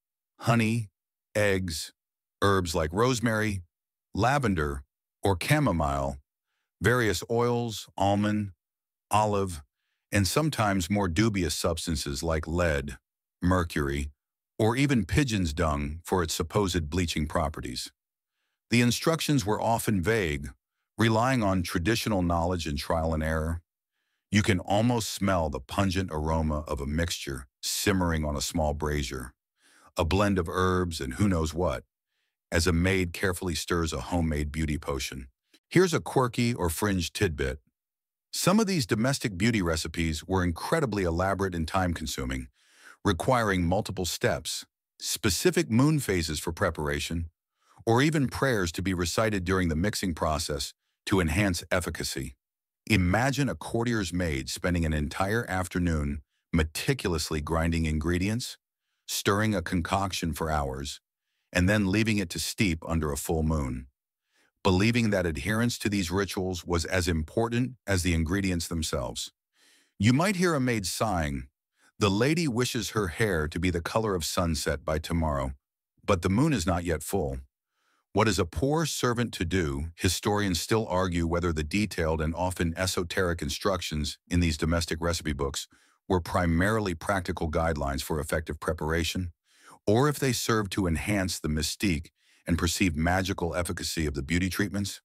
honey, eggs, herbs like rosemary, lavender, or chamomile, various oils, almond, olive, and sometimes more dubious substances like lead, mercury, or even pigeon's dung for its supposed bleaching properties. The instructions were often vague, relying on traditional knowledge and trial and error. You can almost smell the pungent aroma of a mixture simmering on a small brazier, a blend of herbs and who knows what, as a maid carefully stirs a homemade beauty potion. Here's a quirky or fringe tidbit. Some of these domestic beauty recipes were incredibly elaborate and time-consuming, requiring multiple steps, specific moon phases for preparation, or even prayers to be recited during the mixing process to enhance efficacy. Imagine a courtier's maid spending an entire afternoon meticulously grinding ingredients, stirring a concoction for hours, and then leaving it to steep under a full moon, believing that adherence to these rituals was as important as the ingredients themselves. You might hear a maid sighing, "The lady wishes her hair to be the color of sunset by tomorrow, but the moon is not yet full." What is a poor servant to do? Historians still argue whether the detailed and often esoteric instructions in these domestic recipe books were primarily practical guidelines for effective preparation, or if they served to enhance the mystique and perceived magical efficacy of the beauty treatments.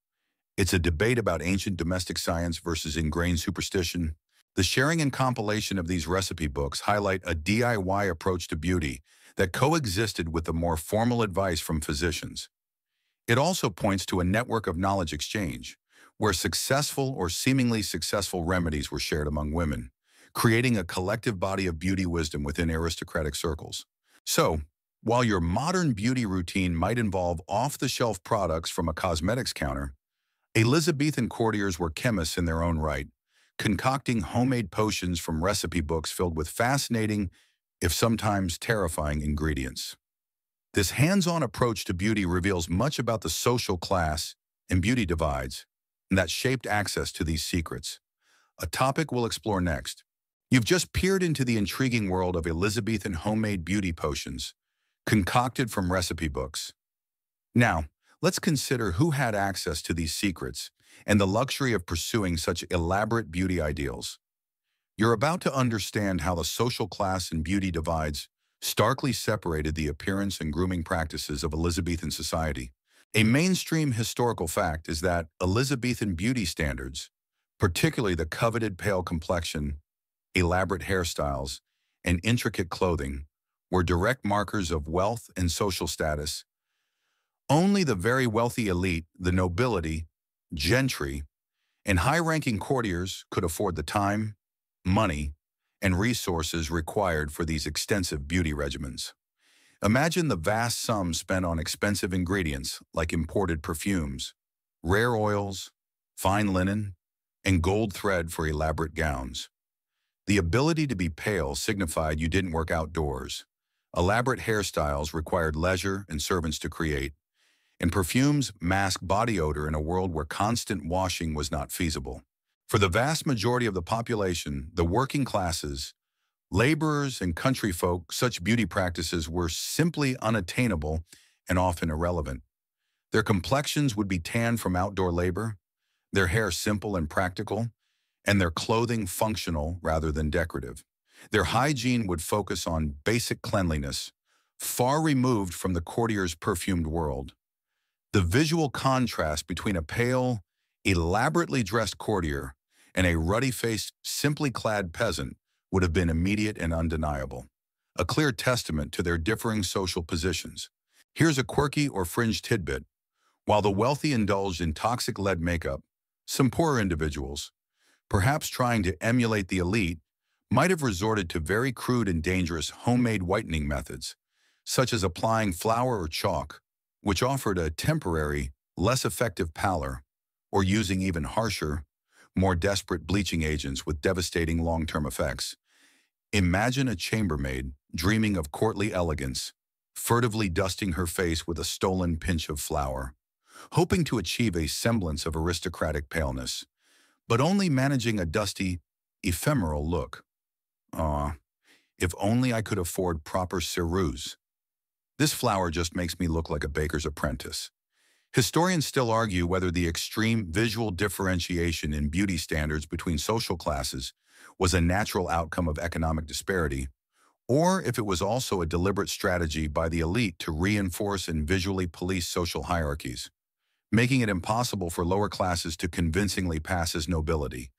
It's a debate about ancient domestic science versus ingrained superstition. The sharing and compilation of these recipe books highlight a DIY approach to beauty that coexisted with the more formal advice from physicians. It also points to a network of knowledge exchange, where successful or seemingly successful remedies were shared among women, creating a collective body of beauty wisdom within aristocratic circles. So, while your modern beauty routine might involve off-the-shelf products from a cosmetics counter, Elizabethan courtiers were chemists in their own right, concocting homemade potions from recipe books filled with fascinating, if sometimes terrifying, ingredients. This hands-on approach to beauty reveals much about the social class and beauty divides that shaped access to these secrets, a topic we'll explore next. You've just peered into the intriguing world of Elizabethan homemade beauty potions, concocted from recipe books. Now, let's consider who had access to these secrets and the luxury of pursuing such elaborate beauty ideals. You're about to understand how the social class and beauty divides starkly separated the appearance and grooming practices of Elizabethan society. A mainstream historical fact is that Elizabethan beauty standards, particularly the coveted pale complexion, elaborate hairstyles, and intricate clothing, were direct markers of wealth and social status. Only the very wealthy elite, the nobility, gentry, and high-ranking courtiers could afford the time, money, and resources required for these extensive beauty regimens. Imagine the vast sums spent on expensive ingredients like imported perfumes, rare oils, fine linen, and gold thread for elaborate gowns. The ability to be pale signified you didn't work outdoors. Elaborate hairstyles required leisure and servants to create, and perfumes masked body odor in a world where constant washing was not feasible. For the vast majority of the population, the working classes, laborers, and country folk, such beauty practices were simply unattainable and often irrelevant. Their complexions would be tanned from outdoor labor, their hair simple and practical, and their clothing functional rather than decorative. Their hygiene would focus on basic cleanliness, far removed from the courtier's perfumed world. The visual contrast between a pale, elaborately dressed courtier and a ruddy-faced, simply clad peasant would have been immediate and undeniable, a clear testament to their differing social positions. Here's a quirky or fringe tidbit. While the wealthy indulged in toxic lead makeup, Some poorer individuals, perhaps trying to emulate the elite, might have resorted to very crude and dangerous homemade whitening methods, such as applying flour or chalk, which offered a temporary, less effective pallor, or using even harsher, more desperate bleaching agents with devastating long-term effects. Imagine a chambermaid dreaming of courtly elegance, furtively dusting her face with a stolen pinch of flour, hoping to achieve a semblance of aristocratic paleness, but only managing a dusty, ephemeral look. Ah, if only I could afford proper ceruse. This flour just makes me look like a baker's apprentice. Historians still argue whether the extreme visual differentiation in beauty standards between social classes was a natural outcome of economic disparity, or if it was also a deliberate strategy by the elite to reinforce and visually police social hierarchies, making it impossible for lower classes to convincingly pass as nobility.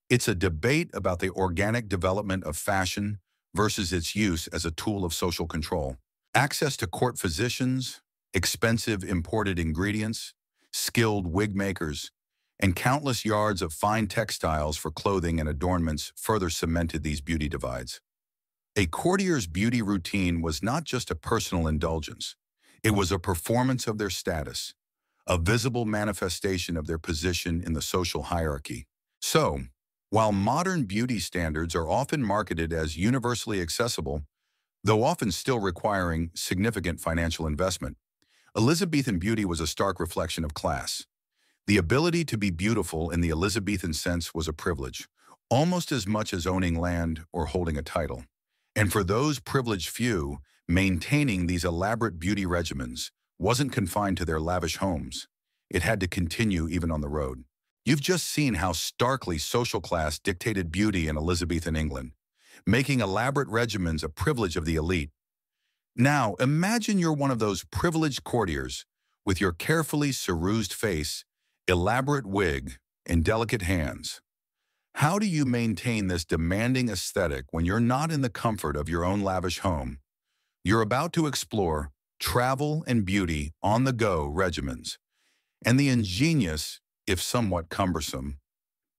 It's a debate about the organic development of fashion versus its use as a tool of social control. Access to court physicians, expensive imported ingredients, skilled wig makers, and countless yards of fine textiles for clothing and adornments further cemented these beauty divides. A courtier's beauty routine was not just a personal indulgence. It was a performance of their status, a visible manifestation of their position in the social hierarchy. So, while modern beauty standards are often marketed as universally accessible, though often still requiring significant financial investment, Elizabethan beauty was a stark reflection of class. The ability to be beautiful in the Elizabethan sense was a privilege, almost as much as owning land or holding a title. And for those privileged few, maintaining these elaborate beauty regimens wasn't confined to their lavish homes. It had to continue even on the road. You've just seen how starkly social class dictated beauty in Elizabethan England, making elaborate regimens a privilege of the elite. Now, imagine you're one of those privileged courtiers with your carefully cerused face, elaborate wig, and delicate hands. How do you maintain this demanding aesthetic when you're not in the comfort of your own lavish home? You're about to explore travel and beauty on-the-go regimens, and the ingenious, if somewhat cumbersome,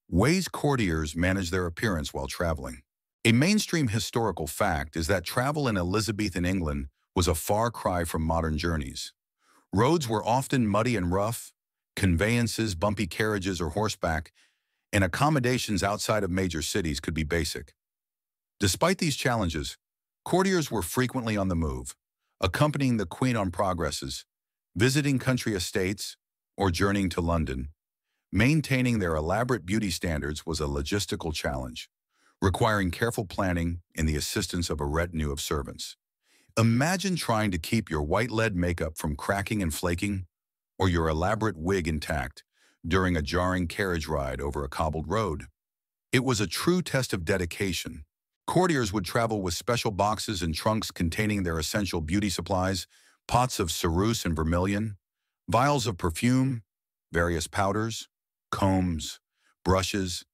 ways courtiers manage their appearance while traveling. A mainstream historical fact is that travel in Elizabethan England was a far cry from modern journeys. Roads were often muddy and rough, conveyances, bumpy carriages or horseback, and accommodations outside of major cities could be basic. Despite these challenges, courtiers were frequently on the move, accompanying the Queen on progresses, visiting country estates, or journeying to London. Maintaining their elaborate beauty standards was a logistical challenge, requiring careful planning and the assistance of a retinue of servants. Imagine trying to keep your white lead makeup from cracking and flaking, or your elaborate wig intact during a jarring carriage ride over a cobbled road. It was a true test of dedication. Courtiers would travel with special boxes and trunks containing their essential beauty supplies, pots of ceruse and vermilion, vials of perfume, various powders, combs, brushes,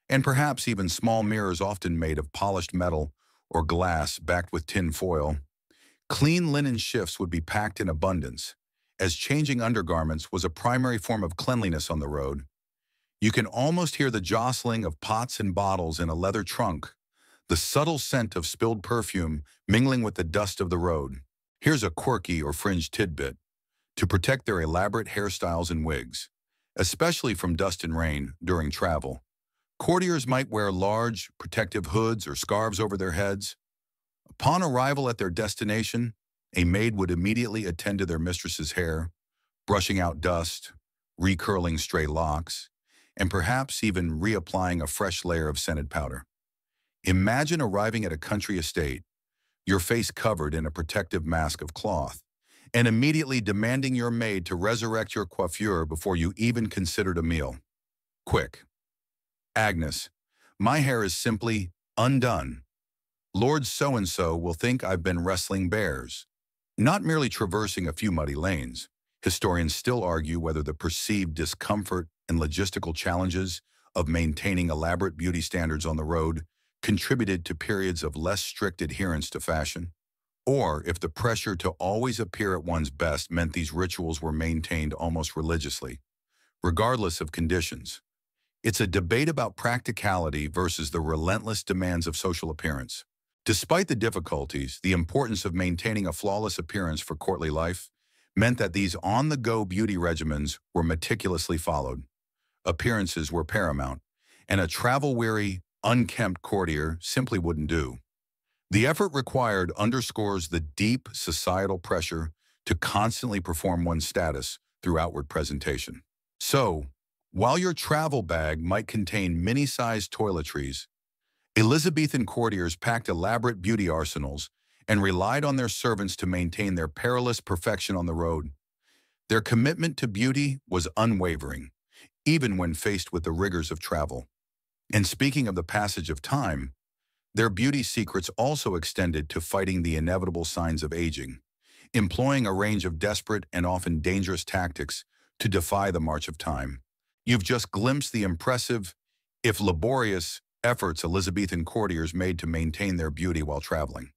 and perhaps even small mirrors often made of polished metal or glass backed with tin foil. Clean linen shifts would be packed in abundance, as changing undergarments was a primary form of cleanliness on the road. You can almost hear the jostling of pots and bottles in a leather trunk, the subtle scent of spilled perfume mingling with the dust of the road. Here's a quirky or fringe tidbit. To protect their elaborate hairstyles and wigs, especially from dust and rain during travel, courtiers might wear large, protective hoods or scarves over their heads. Upon arrival at their destination, a maid would immediately attend to their mistress's hair, brushing out dust, recurling stray locks, and perhaps even reapplying a fresh layer of scented powder. Imagine arriving at a country estate, your face covered in a protective mask of cloth, and immediately demanding your maid to resurrect your coiffure before you even considered a meal. Quick. Agnes, my hair is simply undone. Lord so-and-so will think I've been wrestling bears. Not merely traversing a few muddy lanes, historians still argue whether the perceived discomfort and logistical challenges of maintaining elaborate beauty standards on the road contributed to periods of less strict adherence to fashion, or if the pressure to always appear at one's best meant these rituals were maintained almost religiously. Regardless of conditions, It's a debate about practicality versus the relentless demands of social appearance. Despite the difficulties, the importance of maintaining a flawless appearance for courtly life meant that these on-the-go beauty regimens were meticulously followed. Appearances were paramount, and a travel-weary, unkempt courtier simply wouldn't do. The effort required underscores the deep societal pressure to constantly perform one's status through outward presentation. So, while your travel bag might contain mini-sized toiletries, Elizabethan courtiers packed elaborate beauty arsenals and relied on their servants to maintain their perilous perfection on the road. Their commitment to beauty was unwavering, even when faced with the rigors of travel. And speaking of the passage of time, their beauty secrets also extended to fighting the inevitable signs of aging, employing a range of desperate and often dangerous tactics to defy the march of time. You've just glimpsed the impressive, if laborious, efforts Elizabethan courtiers made to maintain their beauty while traveling.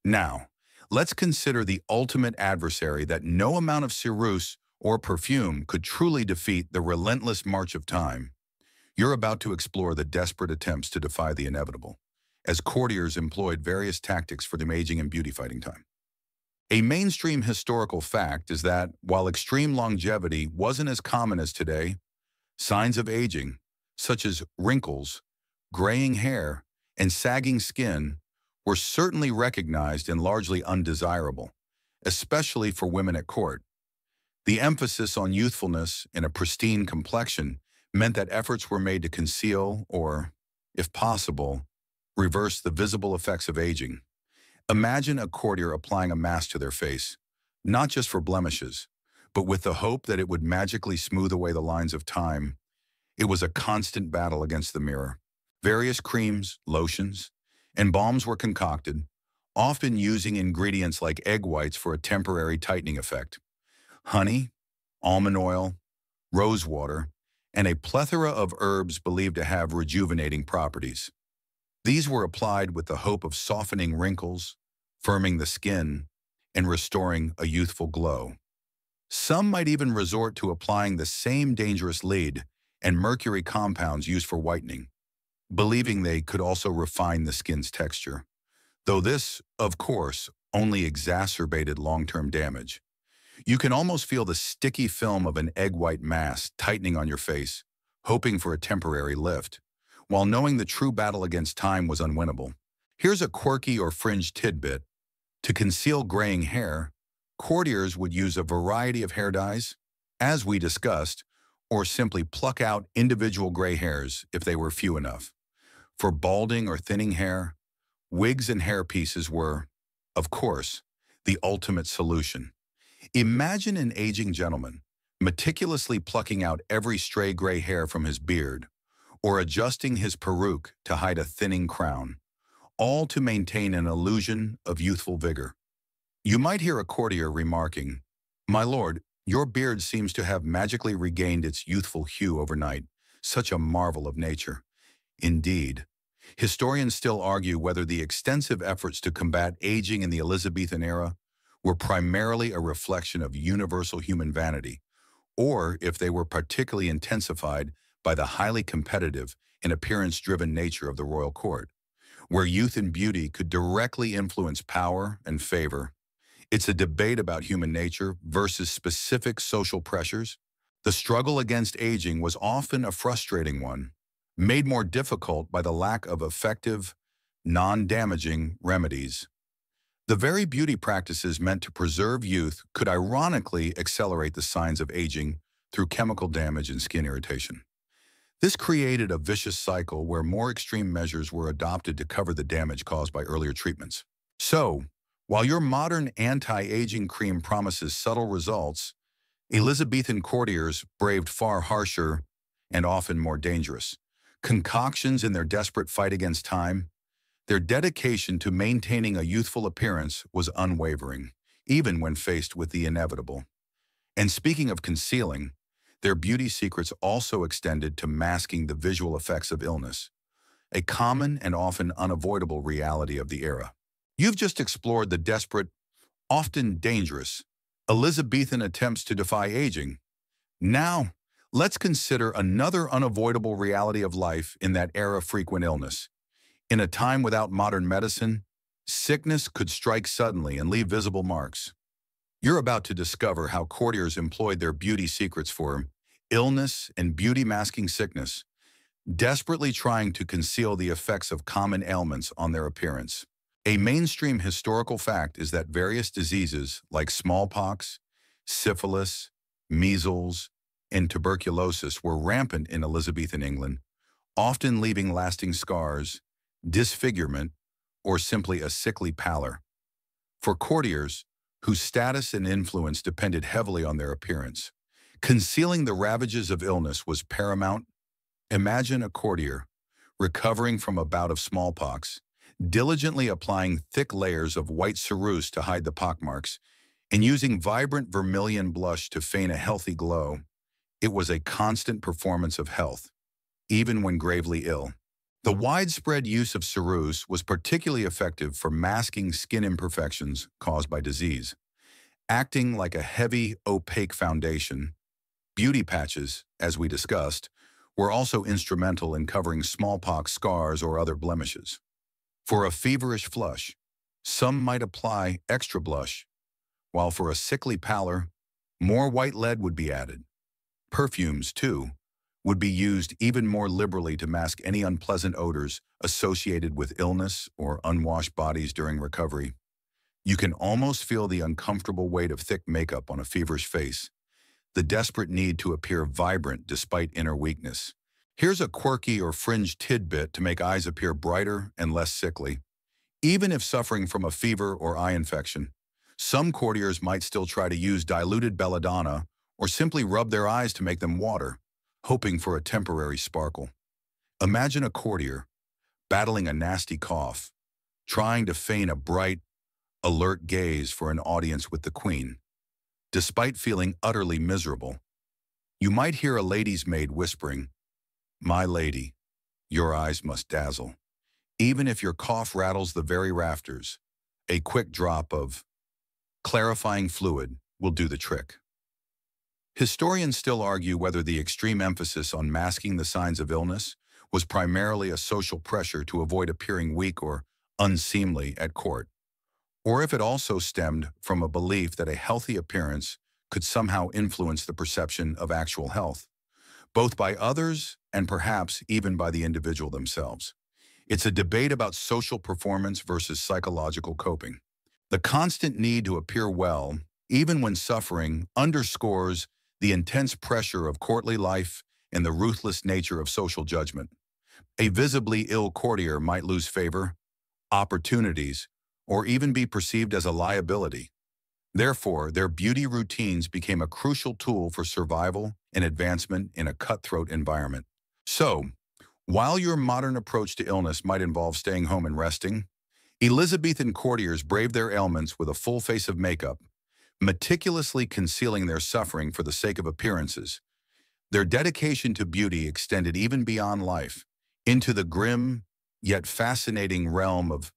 Now, let's consider the ultimate adversary that no amount of ceruse or perfume could truly defeat: the relentless march of time. You're about to explore the desperate attempts to defy the inevitable, as courtiers employed various tactics for the aging and beauty fighting time. A mainstream historical fact is that, while extreme longevity wasn't as common as today, signs of aging, such as wrinkles, graying hair, and sagging skin, were certainly recognized and largely undesirable, especially for women at court. The emphasis on youthfulness and a pristine complexion meant that efforts were made to conceal or, if possible, reverse the visible effects of aging. Imagine a courtier applying a mask to their face, not just for blemishes, but with the hope that it would magically smooth away the lines of time. It was a constant battle against the mirror. Various creams, lotions, and balms were concocted, often using ingredients like egg whites for a temporary tightening effect. Honey, almond oil, rosewater, and a plethora of herbs believed to have rejuvenating properties. These were applied with the hope of softening wrinkles, firming the skin, and restoring a youthful glow. Some might even resort to applying the same dangerous lead and mercury compounds used for whitening, believing they could also refine the skin's texture. Though this, of course, only exacerbated long-term damage. You can almost feel the sticky film of an egg white mask tightening on your face, hoping for a temporary lift, while knowing the true battle against time was unwinnable. Here's a quirky or fringe tidbit. To conceal graying hair, courtiers would use a variety of hair dyes, as we discussed, or simply pluck out individual gray hairs if they were few enough. For balding or thinning hair, wigs and hairpieces were, of course, the ultimate solution. Imagine an aging gentleman meticulously plucking out every stray gray hair from his beard, or adjusting his peruke to hide a thinning crown, all to maintain an illusion of youthful vigor. You might hear a courtier remarking, "My lord, your beard seems to have magically regained its youthful hue overnight, such a marvel of nature." Indeed, historians still argue whether the extensive efforts to combat aging in the Elizabethan era were primarily a reflection of universal human vanity, or if they were particularly intensified by the highly competitive and appearance-driven nature of the royal court, where youth and beauty could directly influence power and favor. It's a debate about human nature versus specific social pressures. The struggle against aging was often a frustrating one, made more difficult by the lack of effective, non-damaging remedies. The very beauty practices meant to preserve youth could ironically accelerate the signs of aging through chemical damage and skin irritation. This created a vicious cycle where more extreme measures were adopted to cover the damage caused by earlier treatments. So, while your modern anti-aging cream promises subtle results, Elizabethan courtiers braved far harsher and often more dangerous concoctions in their desperate fight against time. Their dedication to maintaining a youthful appearance was unwavering, even when faced with the inevitable. And speaking of concealing, their beauty secrets also extended to masking the visual effects of illness, a common and often unavoidable reality of the era. You've just explored the desperate, often dangerous, Elizabethan attempts to defy aging. Now, Let's consider another unavoidable reality of life in that era: frequent illness. In a time without modern medicine, sickness could strike suddenly and leave visible marks. You're about to discover how courtiers employed their beauty secrets for illness and beauty-masking sickness, desperately trying to conceal the effects of common ailments on their appearance. A mainstream historical fact is that various diseases like smallpox, syphilis, measles, and tuberculosis were rampant in Elizabethan England, often leaving lasting scars, disfigurement, or simply a sickly pallor. For courtiers, whose status and influence depended heavily on their appearance, concealing the ravages of illness was paramount. Imagine a courtier, recovering from a bout of smallpox, diligently applying thick layers of white ceruse to hide the pockmarks, and using vibrant vermilion blush to feign a healthy glow. It was a constant performance of health, even when gravely ill. The widespread use of ceruse was particularly effective for masking skin imperfections caused by disease. Acting like a heavy, opaque foundation, beauty patches, as we discussed, were also instrumental in covering smallpox scars or other blemishes. For a feverish flush, some might apply extra blush, while for a sickly pallor, more white lead would be added. Perfumes, too, would be used even more liberally to mask any unpleasant odors associated with illness or unwashed bodies during recovery. You can almost feel the uncomfortable weight of thick makeup on a feverish face, the desperate need to appear vibrant despite inner weakness. Here's a quirky or fringe tidbit to make eyes appear brighter and less sickly. Even if suffering from a fever or eye infection, some courtiers might still try to use diluted belladonna or simply rub their eyes to make them water, hoping for a temporary sparkle. Imagine a courtier, battling a nasty cough, trying to feign a bright, alert gaze for an audience with the queen. Despite feeling utterly miserable, you might hear a lady's maid whispering, "My lady, your eyes must dazzle." Even if your cough rattles the very rafters, a quick drop of clarifying fluid will do the trick. Historians still argue whether the extreme emphasis on masking the signs of illness was primarily a social pressure to avoid appearing weak or unseemly at court, or if it also stemmed from a belief that a healthy appearance could somehow influence the perception of actual health, both by others and perhaps even by the individual themselves. It's a debate about social performance versus psychological coping. The constant need to appear well, even when suffering, underscores the intense pressure of courtly life and the ruthless nature of social judgment. A visibly ill courtier might lose favor, opportunities, or even be perceived as a liability. Therefore, their beauty routines became a crucial tool for survival and advancement in a cutthroat environment. So, while your modern approach to illness might involve staying home and resting, Elizabethan courtiers braved their ailments with a full face of makeup, meticulously concealing their suffering for the sake of appearances. Their dedication to beauty extended even beyond life, into the grim, yet fascinating realm of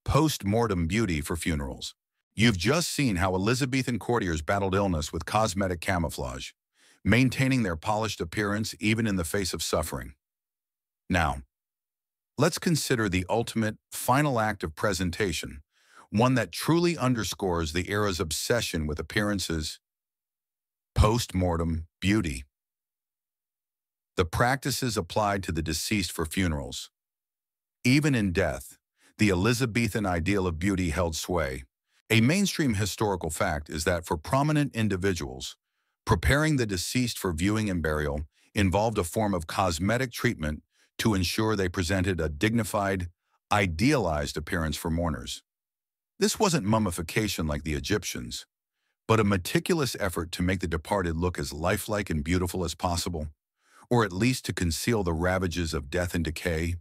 post-mortem beauty for funerals. You've just seen how Elizabethan courtiers battled illness with cosmetic camouflage, maintaining their polished appearance even in the face of suffering. Now, let's consider the ultimate, final act of presentation, one that truly underscores the era's obsession with appearances: post-mortem beauty. The practices applied to the deceased for funerals. Even in death, the Elizabethan ideal of beauty held sway. A mainstream historical fact is that for prominent individuals, preparing the deceased for viewing and burial involved a form of cosmetic treatment to ensure they presented a dignified, idealized appearance for mourners. This wasn't mummification like the Egyptians, but a meticulous effort to make the departed look as lifelike and beautiful as possible, or at least to conceal the ravages of death and decay.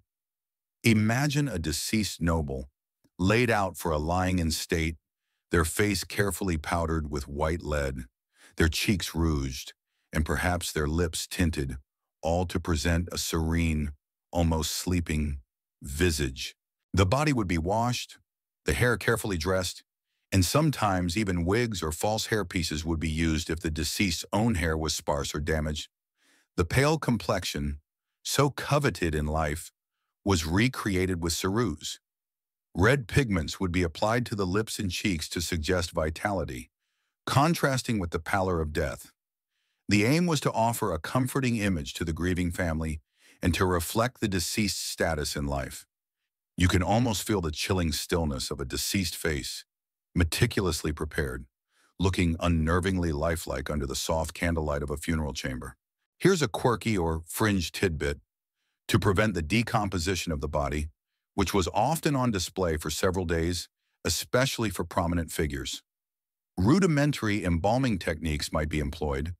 Imagine a deceased noble, laid out for a lying in state, their face carefully powdered with white lead, their cheeks rouged, and perhaps their lips tinted, all to present a serene, almost sleeping visage. The body would be washed, the hair carefully dressed, and sometimes even wigs or false hair pieces would be used if the deceased's own hair was sparse or damaged. The pale complexion, so coveted in life, was recreated with ceruse. Red pigments would be applied to the lips and cheeks to suggest vitality, contrasting with the pallor of death. The aim was to offer a comforting image to the grieving family and to reflect the deceased's status in life. You can almost feel the chilling stillness of a deceased face, meticulously prepared, looking unnervingly lifelike under the soft candlelight of a funeral chamber. Here's a quirky or fringe tidbit. To prevent the decomposition of the body, which was often on display for several days, especially for prominent figures. Rudimentary embalming techniques might be employed,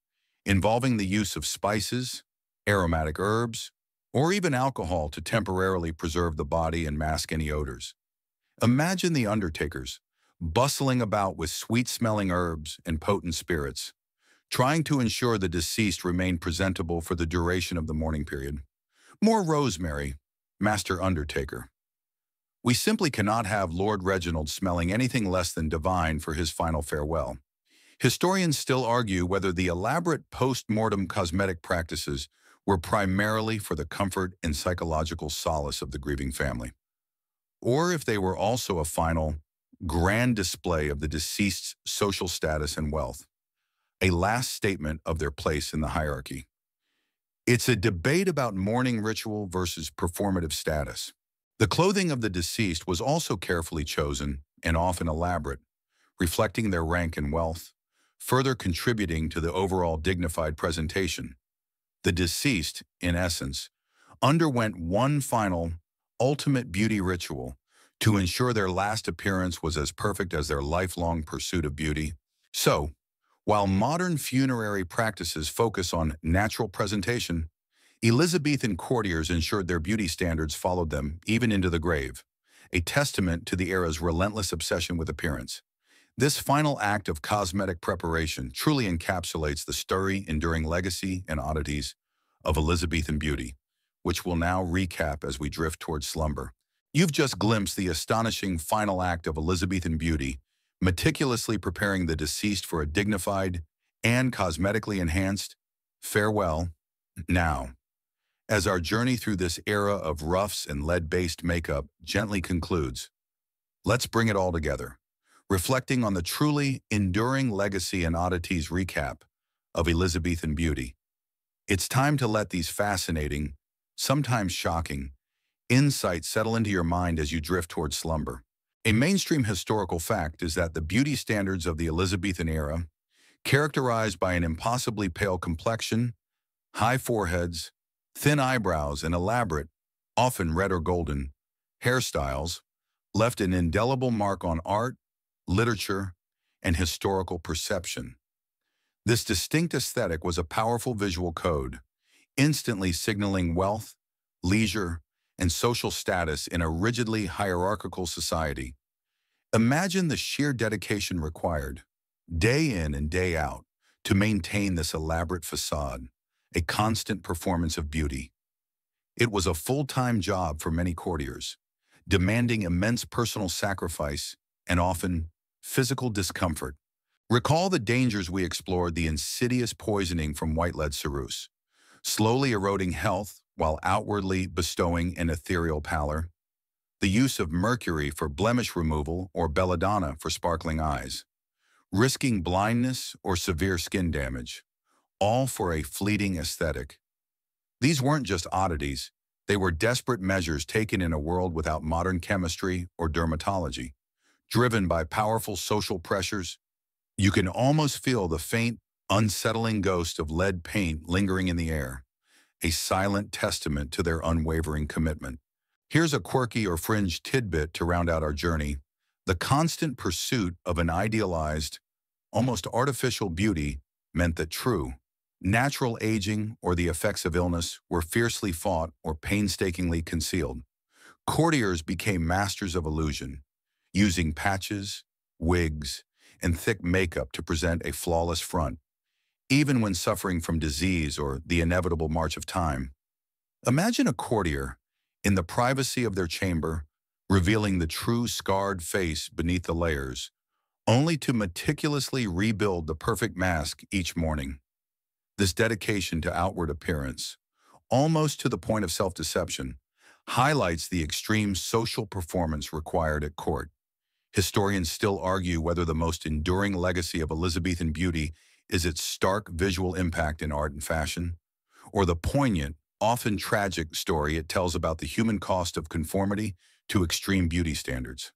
involving the use of spices, aromatic herbs, or even alcohol to temporarily preserve the body and mask any odors. Imagine the undertakers, bustling about with sweet-smelling herbs and potent spirits, trying to ensure the deceased remained presentable for the duration of the mourning period. More rosemary, Master Undertaker. We simply cannot have Lord Reginald smelling anything less than divine for his final farewell. Historians still argue whether the elaborate post-mortem cosmetic practices were primarily for the comfort and psychological solace of the grieving family, or if they were also a final, grand display of the deceased's social status and wealth, a last statement of their place in the hierarchy. It's a debate about mourning ritual versus performative status. The clothing of the deceased was also carefully chosen and often elaborate, reflecting their rank and wealth, further contributing to the overall dignified presentation. The deceased, in essence, underwent one final, ultimate beauty ritual to ensure their last appearance was as perfect as their lifelong pursuit of beauty. So, while modern funerary practices focus on natural presentation, Elizabethan courtiers ensured their beauty standards followed them even into the grave, a testament to the era's relentless obsession with appearance. This final act of cosmetic preparation truly encapsulates the sturdy, enduring legacy and oddities of Elizabethan beauty, which we'll now recap as we drift towards slumber. You've just glimpsed the astonishing final act of Elizabethan beauty, meticulously preparing the deceased for a dignified and cosmetically enhanced farewell. Now, as our journey through this era of roughs and lead-based makeup gently concludes, let's bring it all together, reflecting on the truly enduring legacy and oddities recap of Elizabethan beauty. It's time to let these fascinating, sometimes shocking, insights settle into your mind as you drift towards slumber. A mainstream historical fact is that the beauty standards of the Elizabethan era, characterized by an impossibly pale complexion, high foreheads, thin eyebrows, and elaborate, often red or golden, hairstyles, left an indelible mark on art, literature, and historical perception. This distinct aesthetic was a powerful visual code, instantly signaling wealth, leisure, and social status in a rigidly hierarchical society. Imagine the sheer dedication required, day in and day out, to maintain this elaborate facade, a constant performance of beauty. It was a full-time job for many courtiers, demanding immense personal sacrifice and often physical discomfort. Recall the dangers we explored: the insidious poisoning from white lead ceruse, slowly eroding health while outwardly bestowing an ethereal pallor, the use of mercury for blemish removal or belladonna for sparkling eyes, risking blindness or severe skin damage, all for a fleeting aesthetic. These weren't just oddities, they were desperate measures taken in a world without modern chemistry or dermatology, driven by powerful social pressures. You can almost feel the faint, unsettling ghost of lead paint lingering in the air, a silent testament to their unwavering commitment. Here's a quirky or fringe tidbit to round out our journey. The constant pursuit of an idealized, almost artificial beauty meant that true, natural aging or the effects of illness were fiercely fought or painstakingly concealed. Courtiers became masters of illusion, using patches, wigs, and thick makeup to present a flawless front, even when suffering from disease or the inevitable march of time. Imagine a courtier, in the privacy of their chamber, revealing the true scarred face beneath the layers, only to meticulously rebuild the perfect mask each morning. This dedication to outward appearance, almost to the point of self-deception, highlights the extreme social performance required at court. Historians still argue whether the most enduring legacy of Elizabethan beauty is its stark visual impact in art and fashion, or the poignant, often tragic story it tells about the human cost of conformity to extreme beauty standards.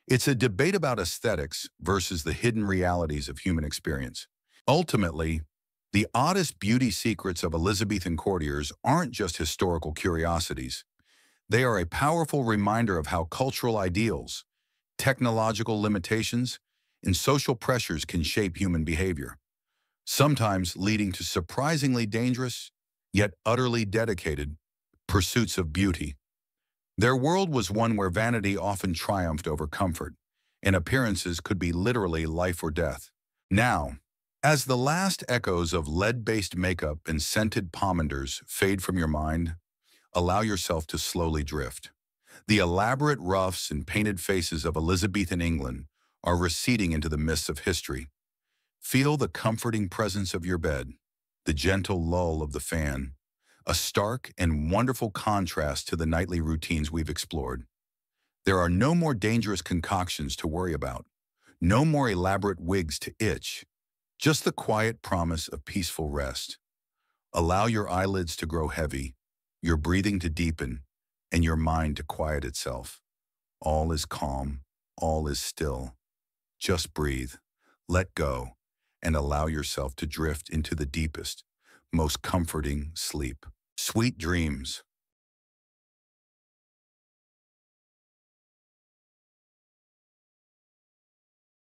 It's a debate about aesthetics versus the hidden realities of human experience. Ultimately, the oddest beauty secrets of Elizabethan courtiers aren't just historical curiosities. They are a powerful reminder of how cultural ideals, technological limitations, and social pressures can shape human behavior, sometimes leading to surprisingly dangerous, yet utterly dedicated, pursuits of beauty. Their world was one where vanity often triumphed over comfort, and appearances could be literally life or death. Now, as the last echoes of lead-based makeup and scented pomanders fade from your mind, allow yourself to slowly drift. The elaborate ruffs and painted faces of Elizabethan England are receding into the mists of history. Feel the comforting presence of your bed, the gentle lull of the fan, a stark and wonderful contrast to the nightly routines we've explored. There are no more dangerous concoctions to worry about, no more elaborate wigs to itch, just the quiet promise of peaceful rest. Allow your eyelids to grow heavy, your breathing to deepen, and your mind to quiet itself. All is calm, all is still. Just breathe, let go, and allow yourself to drift into the deepest, most comforting sleep. Sweet dreams.